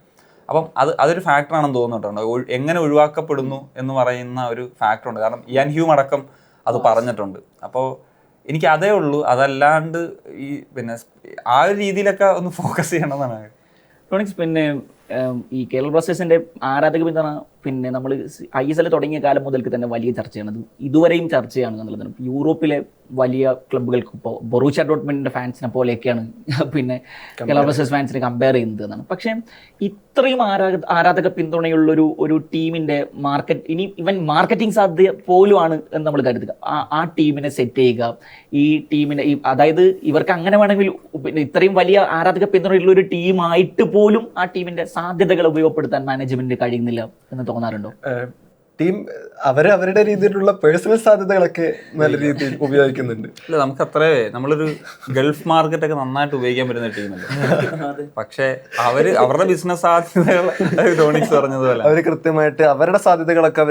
അപ്പം അതൊരു ഫാക്ടറാണെന്ന് തോന്നുന്നുണ്ട്. എങ്ങനെ ഒഴിവാക്കപ്പെടുന്നു എന്ന് പറയുന്ന ഒരു ഫാക്ടറുണ്ട്. കാരണം ഇയാൻ ഹ്യൂം അടക്കം അത് പറഞ്ഞിട്ടുണ്ട്. അപ്പോൾ എനിക്ക് അതേ ഉള്ളൂ, അതല്ലാണ്ട് പിന്നെ ആ ഒരു രീതിയിലൊക്കെ ഒന്ന് ഫോക്കസ് ചെയ്യണമെന്നാണ്. ടോണിക്സ്, പിന്നെ ഈ കേരള ബ്ലാസ്റ്റേഴ്സിൻ്റെ ആരാധക പിന്തുണ പിന്നെ നമ്മൾ ISL തുടങ്ങിയ കാലം മുതൽക്ക് തന്നെ വലിയ ചർച്ചയാണ്, ഇതുവരെയും ചർച്ചയാണ് എന്നുള്ളതാണ്. യൂറോപ്പിലെ വലിയ ക്ലബ്ബുകൾക്ക് ഇപ്പോൾ ബൊറൂഷ്യ ഡോട്ട്മണ്ടിൻ്റെ ഫാൻസിനെ പോലെയൊക്കെയാണ് പിന്നെ കേരള ബ്ലാസ്റ്റേഴ്സ് ഫാൻസിനെ കമ്പയർ ചെയ്യുന്നത് എന്നാണ്. പക്ഷേ ഇത്രയും ആരാധക പിന്തുണയുള്ളൊരു ടീമിൻ്റെ ഇനി ഇവൻ മാർക്കറ്റിംഗ് സാധ്യത പോലുമാണ് എന്ന് നമ്മൾ കരുതുക. ആ ടീമിനെ സെറ്റ് ചെയ്യുക, ഈ ടീമിനെ അതായത് ഇവർക്ക് അങ്ങനെ വേണമെങ്കിൽ പിന്നെ ഇത്രയും വലിയ ആരാധക പിന്തുണയുള്ള ഒരു ടീമായിട്ട് പോലും ആ ടീമിൻ്റെ സാധ്യതകൾ ഉപയോഗപ്പെടുത്താൻ മാനേജ്മെൻറ്റ് കഴിയുന്നില്ല എന്ന് തോന്നാറുണ്ടോ? ടീം അവരുടെ രീതിയിലുള്ള പേഴ്സണൽ സാധ്യതകളൊക്കെ നല്ല രീതിയിൽ ഉപയോഗിക്കുന്നുണ്ട്. ഇല്ല, നമുക്ക് നമ്മളൊരു ഗൾഫ് മാർക്കറ്റ് ഒക്കെ നന്നായിട്ട് ഉപയോഗിക്കാൻ പറ്റുന്ന ടീമല്ലേ. പക്ഷെ അവരുടെ ബിസിനസ് സാധ്യതകൾ ഡോണിക്സ് പറഞ്ഞതുപോലെ അവർ കൃത്യമായിട്ട് അവരുടെ സാധ്യതകളൊക്കെ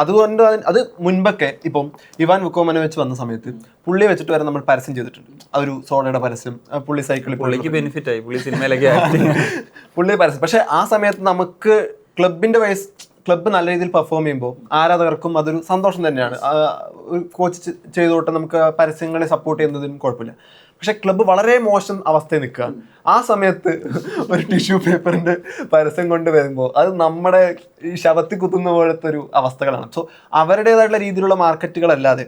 അതുകൊണ്ട് അത് മുൻപൊക്കെ ഇപ്പം ഇവാൻ വുക്കോമനോവിച്ച് വന്ന സമയത്ത് പുള്ളി വെച്ചിട്ട് വരെ നമ്മൾ പരസ്യം ചെയ്തിട്ടുണ്ട്. ആ ഒരു സോഡയുടെ പരസ്യം, പുള്ളി സൈക്കിളിൽ, പുള്ളിക്ക് ബെനിഫിറ്റ് ആയി, പുള്ളി സിനിമയിലൊക്കെ പുള്ളി പരസ്യം. പക്ഷെ ആ സമയത്ത് നമുക്ക് ക്ലബ്ബ് നല്ല രീതിയിൽ പെർഫോം ചെയ്യുമ്പോൾ ആരാധകർക്കും അതൊരു സന്തോഷം തന്നെയാണ്. ഒരു കോച്ച് ചെയ്തോട്ടെ, നമുക്ക് പരസ്യങ്ങളെ സപ്പോർട്ട് ചെയ്യുന്നതിനും കുഴപ്പമില്ല. പക്ഷെ ക്ലബ്ബ് വളരെ മോശം അവസ്ഥയിൽ നിൽക്കുക. ആ സമയത്ത് ഒരു ടിഷ്യൂ പേപ്പറിന്റെ പരസ്യം കൊണ്ട് വരുമ്പോൾ അത് നമ്മുടെ ഈ ശവത്തിൽ കുത്തുന്ന പോലത്തെ ഒരു അവസ്ഥകളാണ്. സോ അവരുടേതായിട്ടുള്ള രീതിയിലുള്ള മാർക്കറ്റുകളല്ലാതെ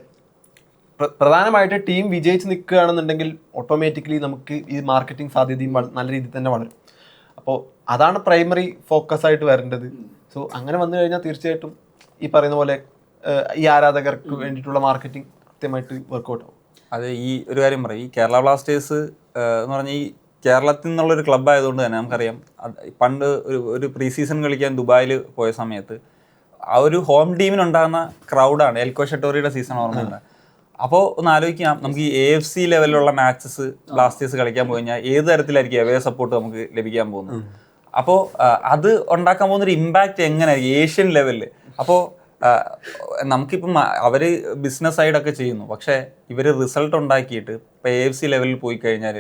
പ്രധാനമായിട്ട് ടീം വിജയിച്ച് നിൽക്കുകയാണെന്നുണ്ടെങ്കിൽ ഓട്ടോമാറ്റിക്കലി നമുക്ക് ഈ മാർക്കറ്റിംഗ് സാധ്യതയും നല്ല രീതിയിൽ തന്നെ വളരും. അപ്പോൾ അതാണ് പ്രൈമറി ഫോക്കസ് ആയിട്ട് വരേണ്ടത്. സോ അങ്ങനെ വന്നു കഴിഞ്ഞാൽ തീർച്ചയായിട്ടും ഈ പറയുന്ന പോലെ ഈ ആരാധകർക്ക് വേണ്ടിയിട്ടുള്ള മാർക്കറ്റിംഗ് കൃത്യമായിട്ട് വർക്കൗട്ട് ആവും. അത് ഈ ഒരു കാര്യം പറയും, ഈ കേരള ബ്ലാസ്റ്റേഴ്സ് എന്ന് പറഞ്ഞാൽ ഈ കേരളത്തിൽ നിന്നുള്ളൊരു ക്ലബ്ബ് ആയതുകൊണ്ട് തന്നെ നമുക്കറിയാം, പണ്ട് ഒരു പ്രീ സീസൺ കളിക്കാൻ ദുബായിൽ പോയ സമയത്ത് ആ ഒരു ഹോം ടീമിനുണ്ടാകുന്ന ക്രൗഡാണ് എൽക്കോ ഷട്ടോറിയുടെ സീസൺ ഓർമ്മയുണ്ട്. അപ്പോൾ ഒന്ന് ആലോചിക്കാം, നമുക്ക് ഈ AFC ലെവലിലുള്ള മാച്ചസ് ബ്ലാസ്റ്റേഴ്സ് കളിക്കാൻ പോയി കഴിഞ്ഞാൽ ഏത് തരത്തിലായിരിക്കും അവേ സപ്പോർട്ട് നമുക്ക് ലഭിക്കാൻ പോകുന്നത്. അപ്പോൾ അത് ഉണ്ടാക്കാൻ പോകുന്നൊരു ഇമ്പാക്റ്റ് എങ്ങനെയായിരിക്കും ഏഷ്യൻ ലെവലിൽ. അപ്പോൾ നമുക്കിപ്പം അവർ ബിസിനസ് സൈഡൊക്കെ ചെയ്യുന്നു, പക്ഷേ ഇവർ റിസൾട്ട് ഉണ്ടാക്കിയിട്ട് ഇപ്പോൾ AFC ലെവലിൽ പോയി കഴിഞ്ഞാൽ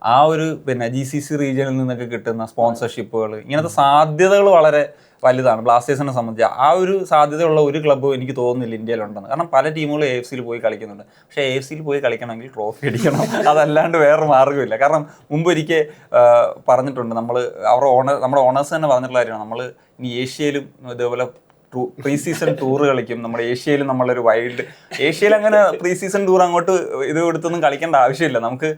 ആ ഒരു GCC റീജിയനിൽ നിന്നൊക്കെ കിട്ടുന്ന സ്പോൺസർഷിപ്പുകൾ, ഇങ്ങനത്തെ സാധ്യതകൾ വളരെ വലുതാണ് ബ്ലാസ്റ്റേഴ്സിനെ സംബന്ധിച്ച്. ആ ഒരു സാധ്യതയുള്ള ഒരു ക്ലബ്ബ് എനിക്ക് തോന്നുന്നില്ല ഇന്ത്യയിലുണ്ടെന്ന്. കാരണം പല ടീമുകളും AFCയിൽ പോയി കളിക്കുന്നുണ്ട്. പക്ഷേ AFCയിൽ പോയി കളിക്കണമെങ്കിൽ ട്രോഫി അടിക്കണം, അതല്ലാണ്ട് വേറെ മാർഗ്ഗമില്ല. കാരണം മുമ്പ് ഒരിക്കൽ പറഞ്ഞിട്ടുണ്ട്, നമ്മുടെ ഓണേഴ്സ് തന്നെ പറഞ്ഞിട്ടുള്ള കാര്യമാണ്, നമ്മൾ ഇനി ഏഷ്യയിലും ഇതേപോലെ പ്രീ സീസൺ ടൂർ കളിക്കും. നമ്മുടെ ഏഷ്യയിലും നമ്മളൊരു ഏഷ്യയിൽ അങ്ങനെ പ്രീ സീസൺ ടൂർ അങ്ങോട്ട് ഇത് കൊടുത്തൊന്നും കളിക്കേണ്ട ആവശ്യമില്ല. നമുക്ക്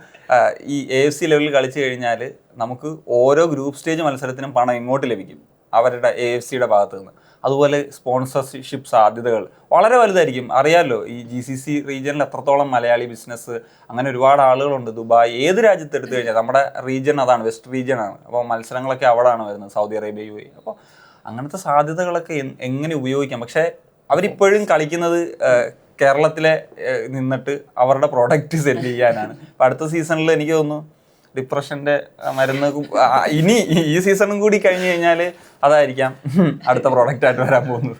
ഈ AFC ലെവലിൽ കളിച്ചു കഴിഞ്ഞാൽ നമുക്ക് ഓരോ ഗ്രൂപ്പ് സ്റ്റേജ് മത്സരത്തിനും പണം ഇങ്ങോട്ട് ലഭിക്കും അവരുടെ AFCയുടെ ഭാഗത്ത് നിന്ന്. അതുപോലെ സ്പോൺസർഷിപ്പ് സാധ്യതകൾ വളരെ വലുതായിരിക്കും. അറിയാമല്ലോ ഈ GCC റീജിയനിൽ എത്രത്തോളം മലയാളി ബിസിനസ്, അങ്ങനെ ഒരുപാട് ആളുകളുണ്ട്. ദുബായ്, ഏത് രാജ്യത്ത് എടുത്തു കഴിഞ്ഞാൽ നമ്മുടെ റീജിയൻ അതാണ്, വെസ്റ്റ് റീജിയനാണ്. അപ്പോൾ മത്സരങ്ങളൊക്കെ അവിടെയാണ് വരുന്നത്, സൗദി അറേബ്യ, UAE. അപ്പോൾ അങ്ങനത്തെ സാധ്യതകളൊക്കെ എങ്ങനെ ഉപയോഗിക്കാം. പക്ഷേ അവരിപ്പോഴും കളിക്കുന്നത് കേരളത്തിലെ നിന്നിട്ട് അവരുടെ പ്രോഡക്റ്റ് സെല് ചെയ്യാനാണ്. അപ്പോൾ അടുത്ത സീസണിൽ എനിക്ക് തോന്നുന്നു ഡിപ്രഷൻ്റെ മരുന്ന് ഇനി ഈ സീസണും കൂടി കഴിഞ്ഞ് കഴിഞ്ഞാൽ അതായിരിക്കാം അടുത്ത പ്രോഡക്റ്റായിട്ട് വരാൻ പോകുന്നത്.